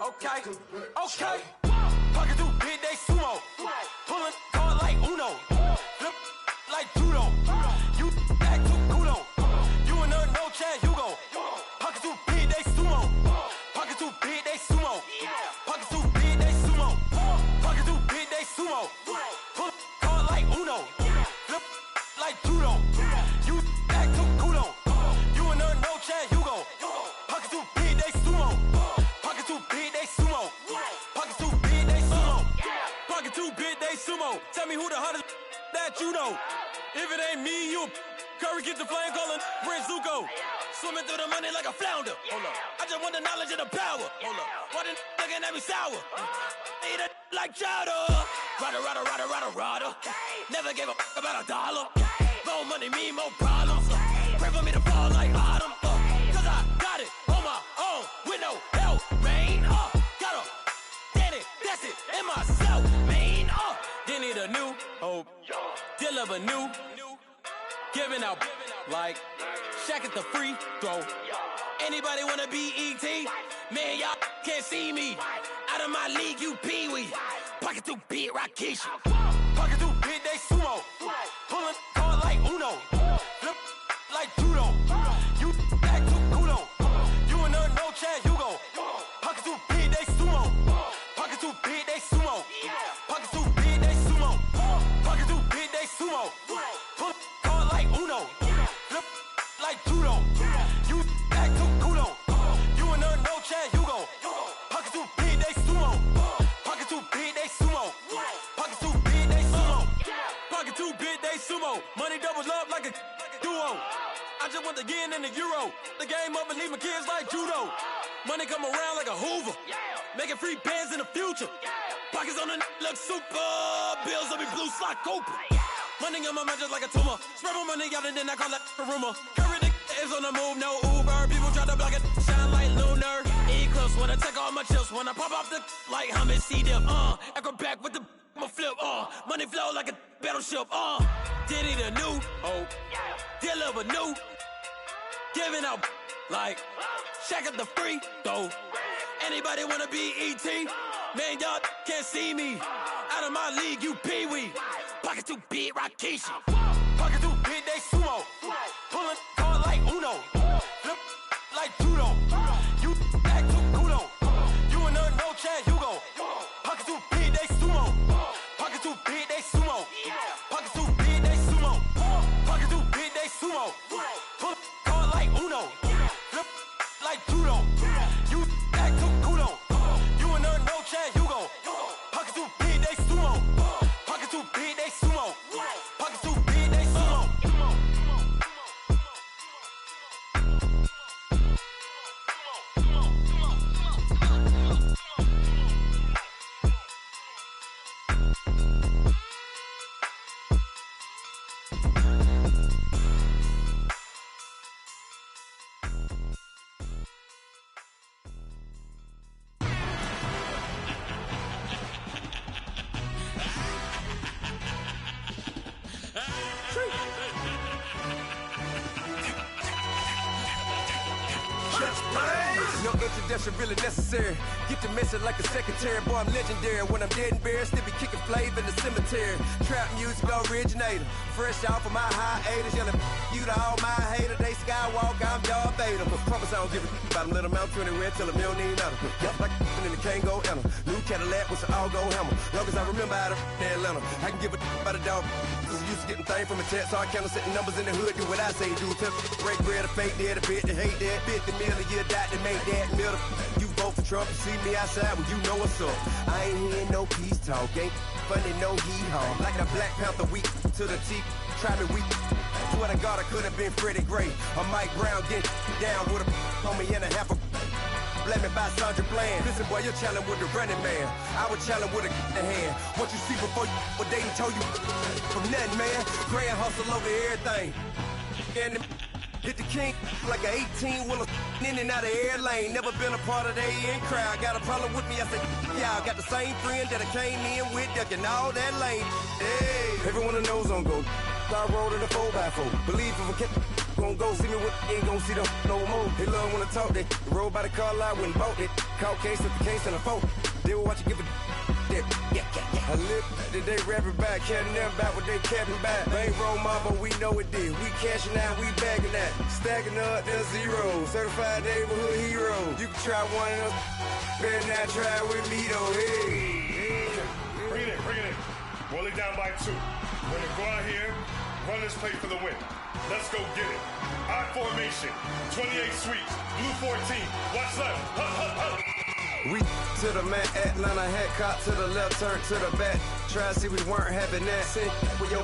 Okay. Pocket too big, they sumo. Pulling card like Uno. Flip like judo. You act too kudo. You and her, no Chad Hugo. Pocket too big, they sumo. Pocket too big, they sumo. Pocket too big, they sumo. Pocket too big, they sumo. Pull card like Uno. Flip like judo. You act too kudo. You and her, no Chad Hugo. Pocket too big, they sumo. Pocket too big, they sumo. Pocket too big, they sumo. Pocket too big, they sumo. Tell me who the hottest that you know. If it ain't me, you Curry get the flame calling Prince Zuko. Swimming through the money like a flounder. Hold up. I just want the knowledge and the power. Hold up. Why the looking at me sour? Eat it like chowder. Rada. Never gave a about $1. More money mean more problems. Pray for me to fall like autumn. Cause I got it on my own with no help, man. Got a daddy, that's it, in myself, man. They need a new hope. Deliver new. Giving out like Shaq at the free throw. Anybody wanna be E.T.? Man, y'all can't see me. Out of my league, you pee-wee. Pocket too big, Rakishi. Pocket too big, they sumo. Pulling card like Uno. Flip like judo. You act too kudo. You and her, no Chad Hugo. Pocket too big, they sumo. Pocket too big, they sumo. Pocket too big, they sumo. Pocket too big, they sumo. Pull card like Uno. Flip like judo. You act too kudo. You and her, no Chad Hugo. Pocket too big, they sumo. Pocket too big, they sumo. Pocket too big, they sumo. Pocket too big, they sumo. Money doubles up like a duo. I just want the yen and the euro. The game up and leave my kids like judo. Money come around like a Hoover. Making free bands in the future. Pockets on the look super. Bills will be blue slot Cooper. Money on my mind just like a tumor. Spread my money out and then I call that a rumor. Curry the is on the move, no Uber. People try to block it, shine like lunar. Eclipse wanna take all my chips. When I pop off the like Hummus C-dip. Acrobat with the I'ma flip. Money flow like a battleship. Diddy the new hope. Deliver new. Giving out like Shaq at the free throw. Anybody wanna be E.T.? Man, y'all can't see me. Out of my league, you pee-wee. Pocket too big, Rakishi. Pocket too big, they sumo. Pulling card like Uno. Flip like judo. You act too kudo. You and her, no Chad Hugo. Pocket too big, they sumo. Pocket too big, they sumo. Pocket too big, they sumo. Pocket too big, they sumo. Pull card like Uno. Flip like judo. You act too kudo. You and her, no Chad Hugo. Pocket too big, they sumo. Pocket too big, they sumo. Pocket too big, they sumo. No introduction really necessary. Get the message like a secretary. Boy, I'm legendary. When I'm dead and buried, still be kicking flavor in the cemetery. Trap music originator. Fresh off of my hiatus. Yelling you to all my haters. They skywalk, I'm Darth Vader. But promise I don't give a about them. Let them out 20 red till them don't need nothing. Got like and the can't go enter. New Cadillac with an all-go hammer. Long as I remember how to Atlanta. I can give a about a dog. Cause I'm used to getting things from a text. So I can't setting numbers in the hood. Do what I say do. Tell break bread, a fake dead, a bit to hate that. Bit the mill, a year died to make that middle. You vote for Trump, you see me outside, well you know what's up. I ain't hearing no peace talk, ain't funny no hee-haw. Like the Black Panther weak to the teeth, try me weak. Swear to God I could have been Freddie Gray or Mike Brown getting down with a on me and a half a blame me by Sandra Bland. Listen boy, you're challenging with the running man. I was challenging with a in the hand. What you see before you, what they told you from nothing, man. Grand hustle over everything. And hit the king like an 18-wheeler in and out of air lane. Never been a part of the in crowd. Got a problem with me, I said, yeah, I got the same friend that I came in with, ducking all that lane. Hey, everyone knows on go. I rolled in a 4x4. Believe if I kept gon' go see me with, ain't gon' see them no more. They love when I talk, they roll by the car lot when bought it. Call case at the case and a phone. They will watch you give a I live today rapping back, carrying them back what they capping back. Bankroll mama, we know it did. We cashing out, we bagging that. Stacking up, there's zero. Certified neighborhood hero. You can try one of those, better not try with me though. Hey. Bring it in. Roll it down by 2. We're gonna go out here, run this play for the win. Let's go get it. I formation, 28 sweeps, blue 14. Watch left. Hup. We to the man, Atlanta hat cop to the left, turn to the back. Try to see we weren't having that. Sit with your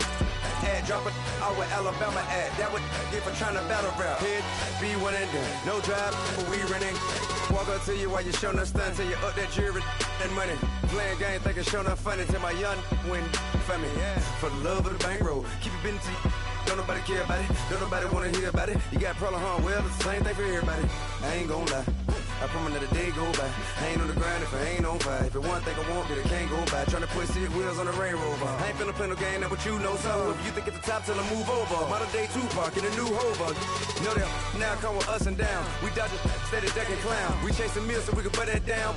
ad, drop it out with Alabama ad. That would get for trying to battle rap. Head, be one and done. No drive, but we running. Walk up to you while you showing us stun till you up that jury and money. Playing game, thinking showing up funny till my young win for me. Yeah. For the love of the bankroll, keep it busy. Don't nobody care about it. Don't nobody wanna hear about it. You got problem, huh? Well, it's the same thing for everybody. I ain't gon' lie. I promise that a day go by. I ain't on the grind if I ain't on fire. If it one thing I want, then it can't go by. Tryna put 6 wheels on the Range Rover. I ain't finna play no game, that what you know. So if you think at the top, tell them move over. Modern day Tupac in a new Hova. Know that now come with us and down. We dodge it, steady duck and clown. We chasing meals so we can put that down.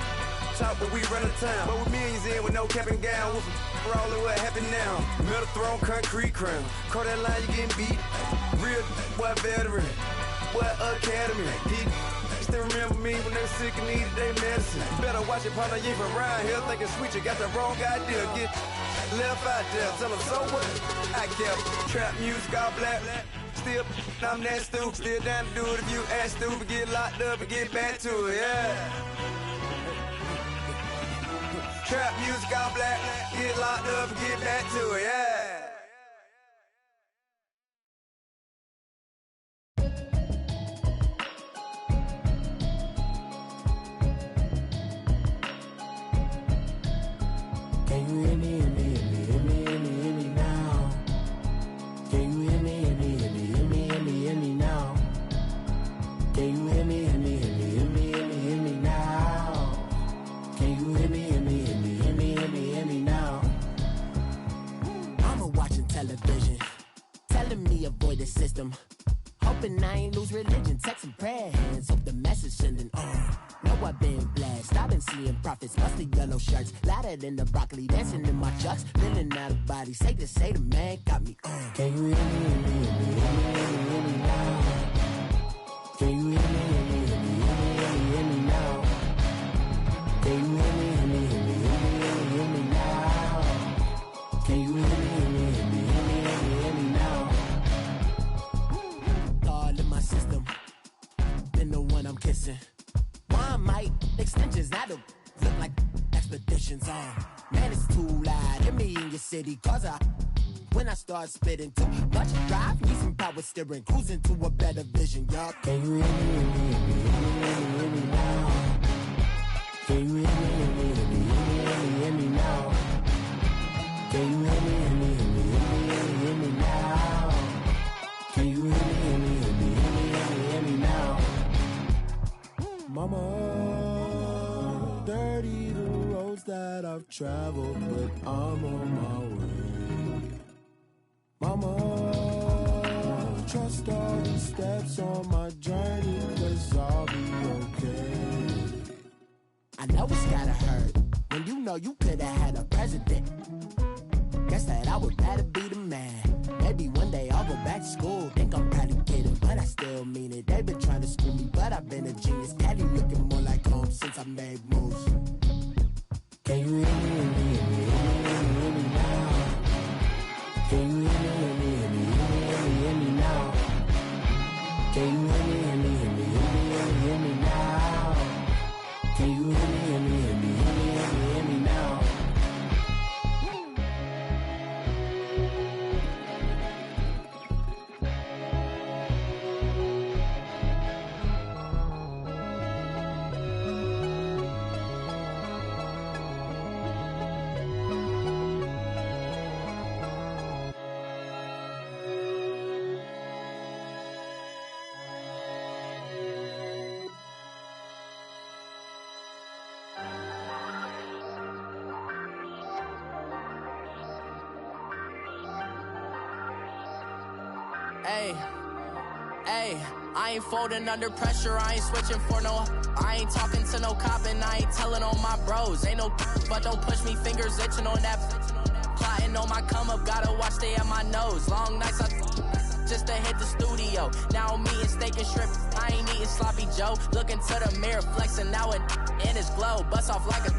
Talk, but we run the town. But with millions in with no cap and gown. We're all in what happened now. Metal throne, concrete crown. Call that line, you getting beat. Real, what veteran. What academy. He still remember me when they were sick and needed their medicine. Better watch it, partner, you ain't from around here thinking sweet, you got the wrong idea. Get left out there, tell them so what? I kept trap music all black. Still, I'm that stupid. Still down to do it if you ask stupid. Get locked up and get back to it, yeah. Trap music all black. Get locked up and get back to it, yeah. Can you hear me now? Can you hear me now? Can you hear me now? Can you hear me now? Mama watching television, telling me avoid the system. Hoping I ain't lose religion, texting prayer hands, hope the message sending on. Know I've been blessed, I've been seeing prophets, mustard yellow shirts, louder than the broccoli, dancing in my chucks, feeling out of body, say the man got me on. Can you hear me now? Can you hear me now? Can you hear me now? Can you hear me now? All in my system, been the one I'm kissing. One might extensions, now the look like expeditions on. Man, it's too loud, hear me in your city, cause when I start spitting too much drive, need some power steering, cruising to a better vision, y'all. Can you hear me now? Can you hear me now? Can you hear me now? Can you hear me now? Mama, dirty the roads that I've traveled, but I'm on my way. Mama, trust all the steps on my journey, 'cause I'll be okay. I know it's gotta hurt when you know you could've had a president. Guess that I would rather be the man. Maybe one day I'll go back to school. Think I'm probably kidding, but I still mean it. They've been trying to screw me, but I've been a genius. Daddy looking more like home since I made moves. Can you hear me now? Can you hear me now? Can you hear me now? Can you hear me now? Ayy, I ain't folding under pressure, I ain't switching for no. I ain't talking to no cop and I ain't telling on my bros. Ain't no but don't push me, fingers itching on that. Plotting on my come up, gotta watch stay at my nose. Long nights just to hit the studio. Now I'm eating steak and shrimp, I ain't eating sloppy Joe. Looking to the mirror, flexing now it in his glow. Bust off like a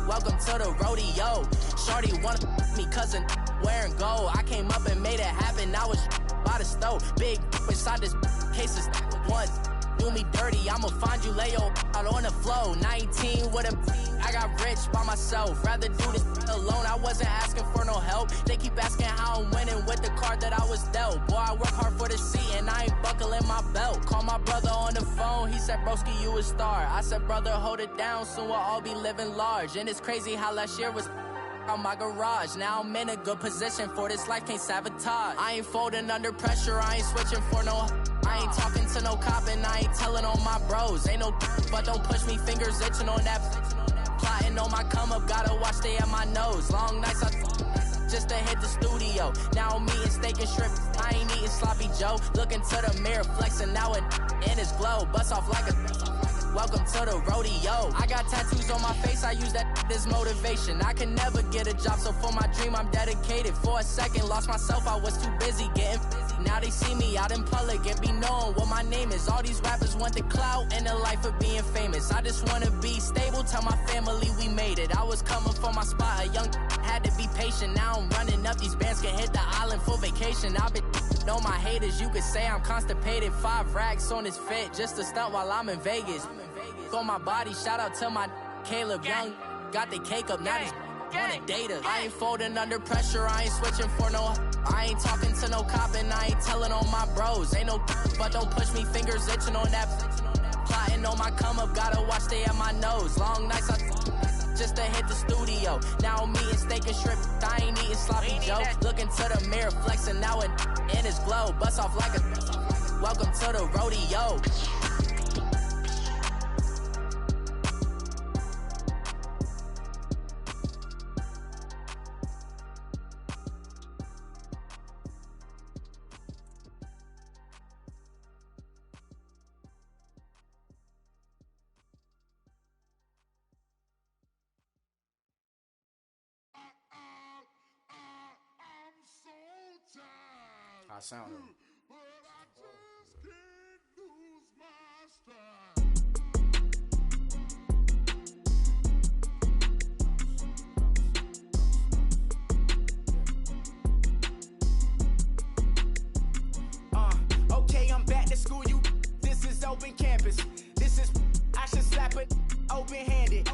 welcome to the rodeo. Shorty wanna me cousin wearing gold. I came up and made it happen, I was by the stove. Big inside this case is once. Do me dirty, I'ma find you, lay your out on the floor. 19 with a I got rich by myself. Rather do this alone, I wasn't asking for no help. They keep asking how I'm winning with the card that I was dealt. Boy, I work hard for the seat and I ain't buckling my belt. Call my brother on the phone, he said, broski, you a star. I said, brother, hold it down, soon we'll all be living large. And it's crazy how last year was on my garage. Now I'm in a good position for this life, can't sabotage. I ain't folding under pressure, I ain't switching for no. I ain't talking to no cop and I ain't telling on my bros. Ain't no but don't push me, fingers itching on that. Plotting on my come up, gotta watch stay at my nose. Long nights just to hit the studio. Now I'm eating steak and shrimp, I ain't eating sloppy Joe. Looking to the mirror, flexing now it in his glow. Bust off like a welcome to the rodeo. I got tattoos on my face, I use that as motivation. I can never get a job, so for my dream I'm dedicated. For a second, lost myself, I was too busy getting busy. Now they see me out in public and be knowing what my name is. All these rappers want the clout and the life of being famous. I just wanna be stable, tell my family we made it. I was coming for my spot, a young had to be patient. Now I'm running up, these bands can hit the island for vacation. I've been know my haters, you could say I'm constipated. 5 racks on his fit, just to stunt while I'm in Vegas. On my body, shout out to my Caleb Young. Got the cake up, now he's wanna date us. I ain't folding under pressure, I ain't switching for no. I ain't talking to no cop and I ain't telling on my bros. Ain't no but don't push me, fingers itching on that. Plotting on my come up, gotta watch stay at my nose. Long nights just to hit the studio. Now I'm eating steak and shrimp, I ain't eating sloppy Joe. Looking to the mirror, flexing now it in his glow. Bust off like a welcome to the rodeo. I sound it. Okay, I'm back to school, you. This is open campus. This is, I should slap it open-handed.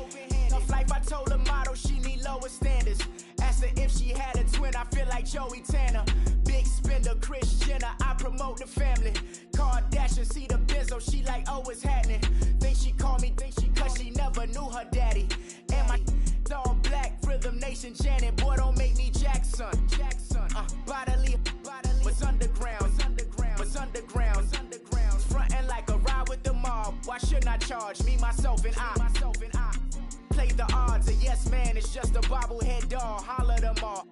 Tough life, I told her model she need lower standards. Asked her if she had a twin, I feel like Joey Tanner. Big spender, Kris Jenner, I promote the family. Kardashian, see the Benzo, she like, oh, it's happening. Think she called me, cause she never knew her daddy. And my all black, Rhythm Nation, Janet, boy, don't make me Jackson. Bodily, was underground, frontin' like a ride with the mob. Why shouldn't I charge me, myself, and I? Play the odds, a yes man, it's just a bobblehead doll. Holler them all.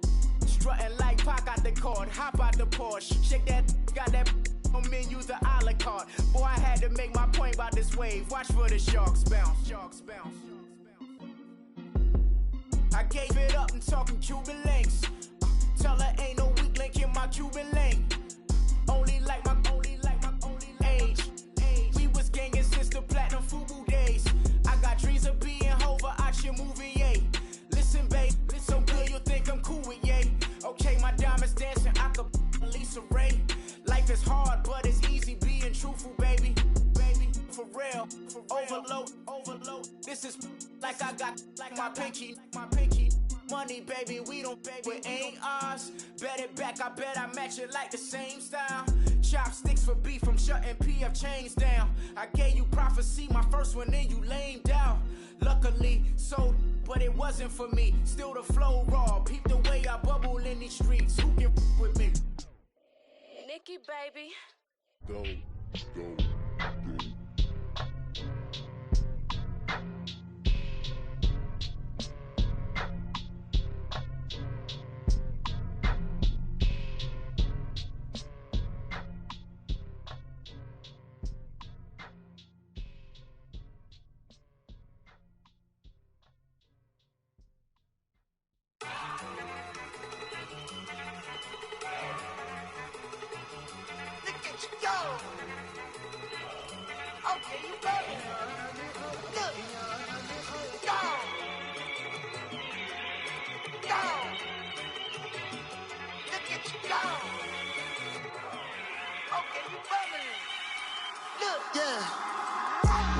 Strutting like Pac out the court, hop out the Porsche. Shake that, got that on menu, the a la carte. Boy, I had to make my point about this wave. Watch for the sharks bounce. I gave it up and talking Cuban links. Tell her ain't no weak link in my Cuban lane. Only like my age. We was gangin' since the platinum FUBU days. I got dreams of being Hova out your movie, yay. Listen, babe, so good you think I'm cool with yay. Okay, my diamonds dancing, I could Lisa Ray. Life is hard, but it's easy being truthful, baby. For real, overload. This is like I got like my pinky. Money, baby, we don't pay, it ain't ours. Bet it back, I bet I match it like the same style. Chopsticks for beef, I'm shutting PF chains down. I gave you prophecy, my first one, then you lamed down. Luckily, sold, but it wasn't for me. Still the flow raw, peep the way I bubble in these streets. Who can with me? Nikki, baby. Go.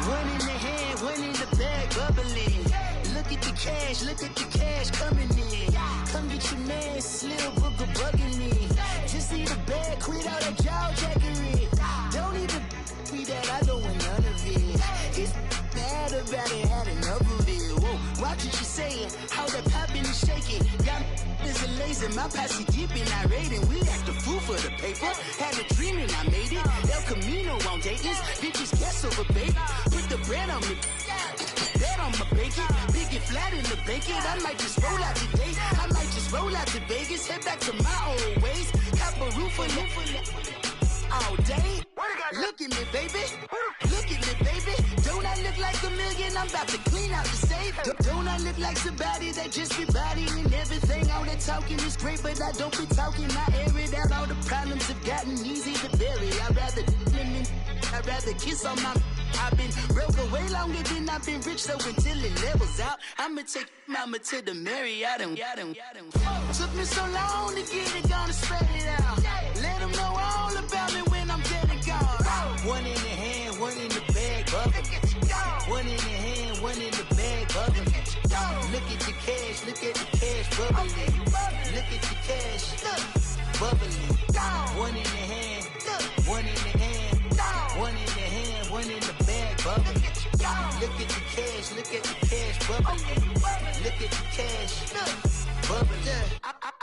One in the hand, one in the bag, bubbling. Look at the cash coming in. Come get your man, Slim Booger bugging me. Just need a bag, quit all that jaw jackery. Don't even be that, I don't want none of it. It's bad about it, had enough of it. Whoa, watch what you saying, how that poppin' and shaking. Got is a laser, my posse deep and I raiding. We act a fool for the paper. Had a dream and I made it. El Camino on Dayton's, bitches guess over baby. Put the bread on me, bet on my bacon. Big and flat in the bacon. I might just roll out today. I might just roll out to Vegas. Head back to my old ways. Cop a roof for all day. Look at me, baby. Look at me, baby. Don't I look like a million? I'm about to clean out the safe. Don't I look like somebody that just be bodying everything? All that talking is great, but I don't be talking. I air it out. All the problems have gotten easy to bury. I'd rather kiss on my. I've been broke way longer than I've been rich, so until it levels out, I'ma take mama to the Marriott and took me so long to get it, gonna spread it out. Let them know all about me when I'm dead and gone. One in the hand, one in the bag, bubbling. One in the hand, one in the bag, bubbling. Look at the cash, bubbling. Look at the cash, bubbling. One in the hand, one in the hand, one in the hand, one in the bag, bubbling. Look at the cash, bubbling. Look at the cash, bubbling.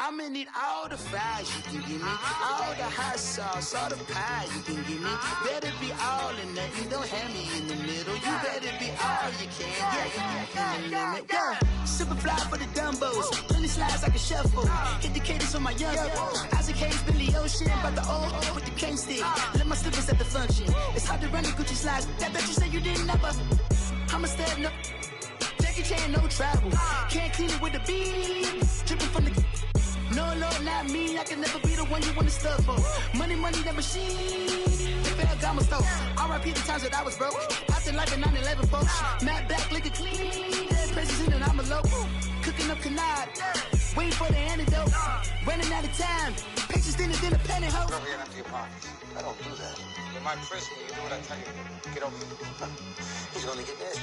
I'ma need all the fries you can give me, all the hot sauce, all the pie you can give me. Better be all or nothing, don't have me in the middle. You better be all you can, yeah. Super fly for the Dumbos, plenty slides like a shuffle. Hit the cadence on my young Isaac Hayes, Billy Ocean, but the old with the cane stick. Let my slippers at the function. It's hard to run the Gucci slides. That bet you say you didn't never. I'm a step no. Jackie Chan, no travel. Can't clean it with the beat. Dripping from the. No, Lord, not me. I can never be the one you wanna stuff for. Money, that machine. The bell got my stove. R.I.P. the times that I was broke. Acting like a 9/11 folks. Matte black, liquor clean. Dead president and I'm a local. Cooking up canard. Waiting for the antidote. Running out of time. Patience thinner than a penny hoe. Over here and empty your pockets. I don't do that. In my prison, you do what I tell you to. Get over here. He's gonna get nasty.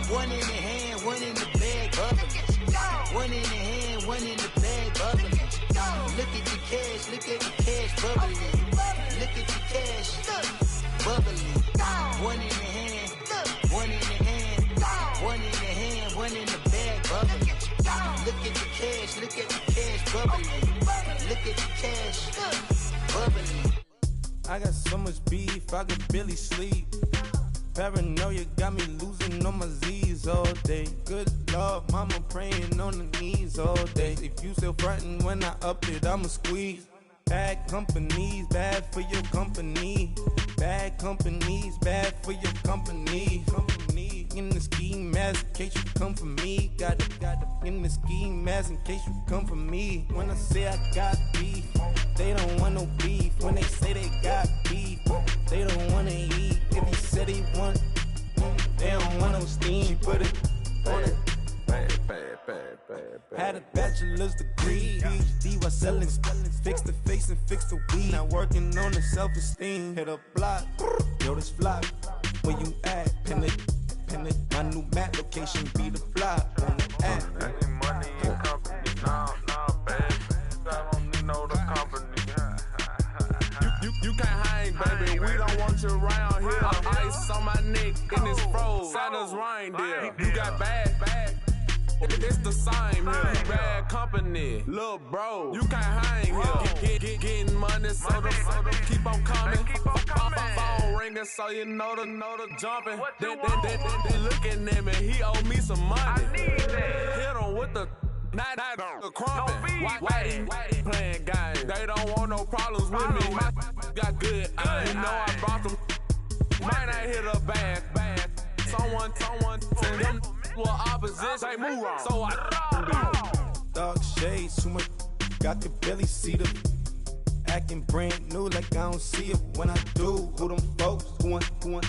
One in the hand, one in the bag, bubbling. One in the hand, one in the bag, bubbling. Look at the cash, bubbling. Look at the cash, bubbling. One in the hand, one in the hand, one in the hand, one in the bag, bubbling. Look at the cash, bubbling. Look at the cash, bubbling. I got so much beef, I could barely sleep. Paranoia got me losing on my Z's all day. Good Lord, mama praying on the knees all day. If you still frontin' when I up it, I'ma squeeze. Bad companies, bad for your company. Bad companies, bad for your company. Company in the ski mask in case you come for me. Got it in the ski mask in case you come for me. When I say I got beef, they don't want no beef. When they say they got beef, they don't wanna eat. If he said he want, they don't want no steam. She put it on it. Had a bachelor's degree, PhD while selling. Fix the face and fix the weed. Now working on the self-esteem. Hit a block, yo this flop. Where you at? Pin it. My new map location be the flop on the app. Money and company, nah, baby. I don't need no the company. You can't hang, baby. We don't want you around here. Ice on my neck in this froze. Santa's reindeer. You got bad. It's the same here. Bad company, little bro. You can't hang here. Getting money, so the keep on coming. Phone ringing, so you know the jumping. They looking at me. He owe me some money. I need that. Hit him with the. Not the crumpin'. Why they playing games? They don't want no problems with me. My got good aim. Know I brought them. Might not hit a bad. Someone send them for opposition. They move wrong. So I dark shades, too much. Got the belly see the. acting brand new like I don't see it when I do. Who them folks? Who want too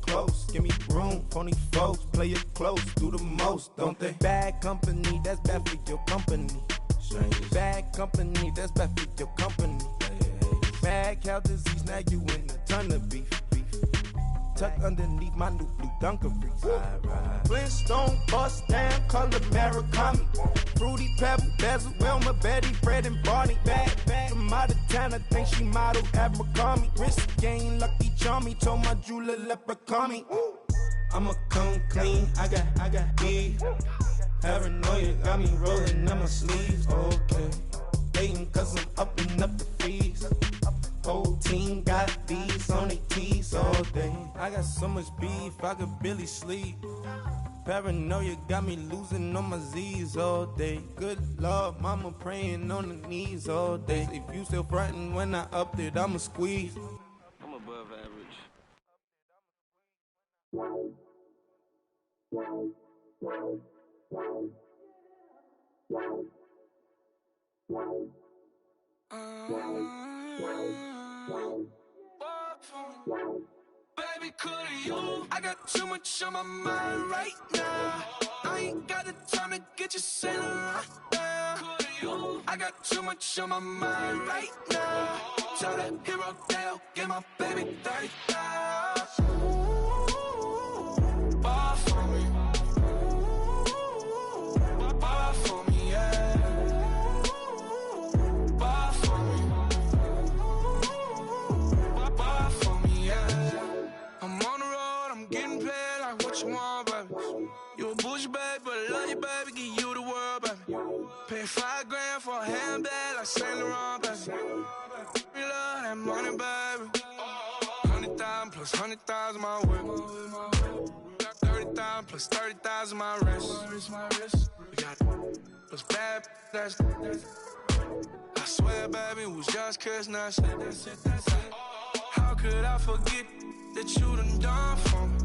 close? Give me room, phony folks, play it close, do the most, don't they? Bad company, that's bad for your company. Bad company, that's bad for your company. Mad cow disease, now you in a ton of beef. Tuck underneath my new blue dungarees. Flintstone, bust down, color Murakami. Fruity Pebble, Bezel, Wilma, Betty, Fred, and Barney. Bad from out of town, I think she modeled at McCarmy. Wrist game, lucky charmy, told my jeweler leprechaun me. I'ma come clean, I got beef. Paranoia got me rolling on my sleeves, okay. Hating cause I'm upping up the fees. Whole team got these on their tees all day. I got so much beef, I could barely sleep. Paranoia got me losing on my Z's all day. Good Lord, mama praying on the knees all day. If you still frontin' when I upped it, I'ma squeeze. I'm above average. Baby, could you? I got too much on my mind right now. I ain't got the time to get you sailing right now. Could you? I got too much on my mind right now. Tell that hero Dale, get my baby 30,000. Bar for me. Bar for me, yeah. Bar for me. Bar for me, yeah. I'm on the road, I'm getting paid like what you want, baby. You a bougie, baby, but I love you, baby. Give you the world, baby. Pay $5 grand for a handbag like Saint Laurent, baby. We love that money, baby. 100,000 plus 100,000 my whip. 30,000 plus 30,000 my wrist. We got those bad, that's I swear, baby, it was just kissing us. How could I forget that you done for me?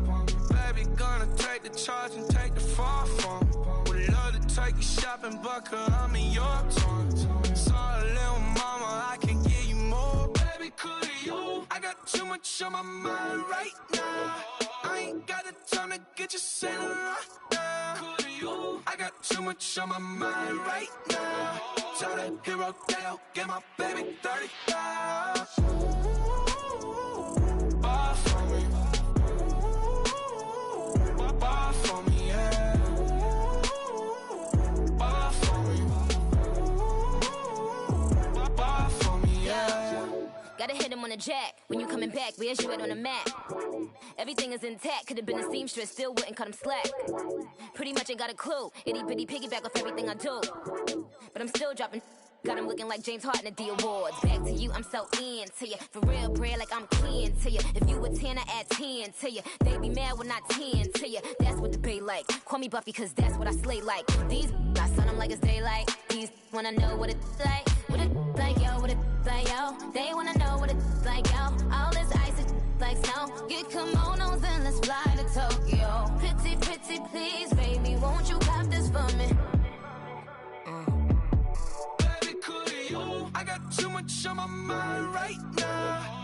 Baby, gonna take the charge and take the fall from me. Would love to take you shopping, but cause I'm in your town. Sorry, little mama, I can give you more. Baby, could you? I got too much on my mind right now. I ain't got the time to get you sailing right now. Could you? I got too much on my mind right now. Tell that hero Dale, get my baby 30,000. Bar for me. Bar for me, yeah. Bar for me. Bar for me, yeah. Gotta hit him on the jack. When you coming back, where's you at on the map? Everything is intact. Could've been a seamstress, still wouldn't cut him slack. Pretty much ain't got a clue. Itty bitty piggyback off everything I do. But I'm still dropping. Got him looking like James Harden at the awards. Back to you, I'm so into you. For real, bread, like I'm kin to you. If you a 10, I add 10 to you. They be mad when I 10 to you. That's what the bay like. Call me Buffy, cause that's what I slay like. These, I son them like it's daylight. These wanna know what it's like. What it like, yo, what it like, yo. They wanna know what it's like, yo. All this ice is like snow. Get kimonos and let's fly to Tokyo. Pretty, pretty, please, baby, won't you pop this for me? I got too much on my mind right now.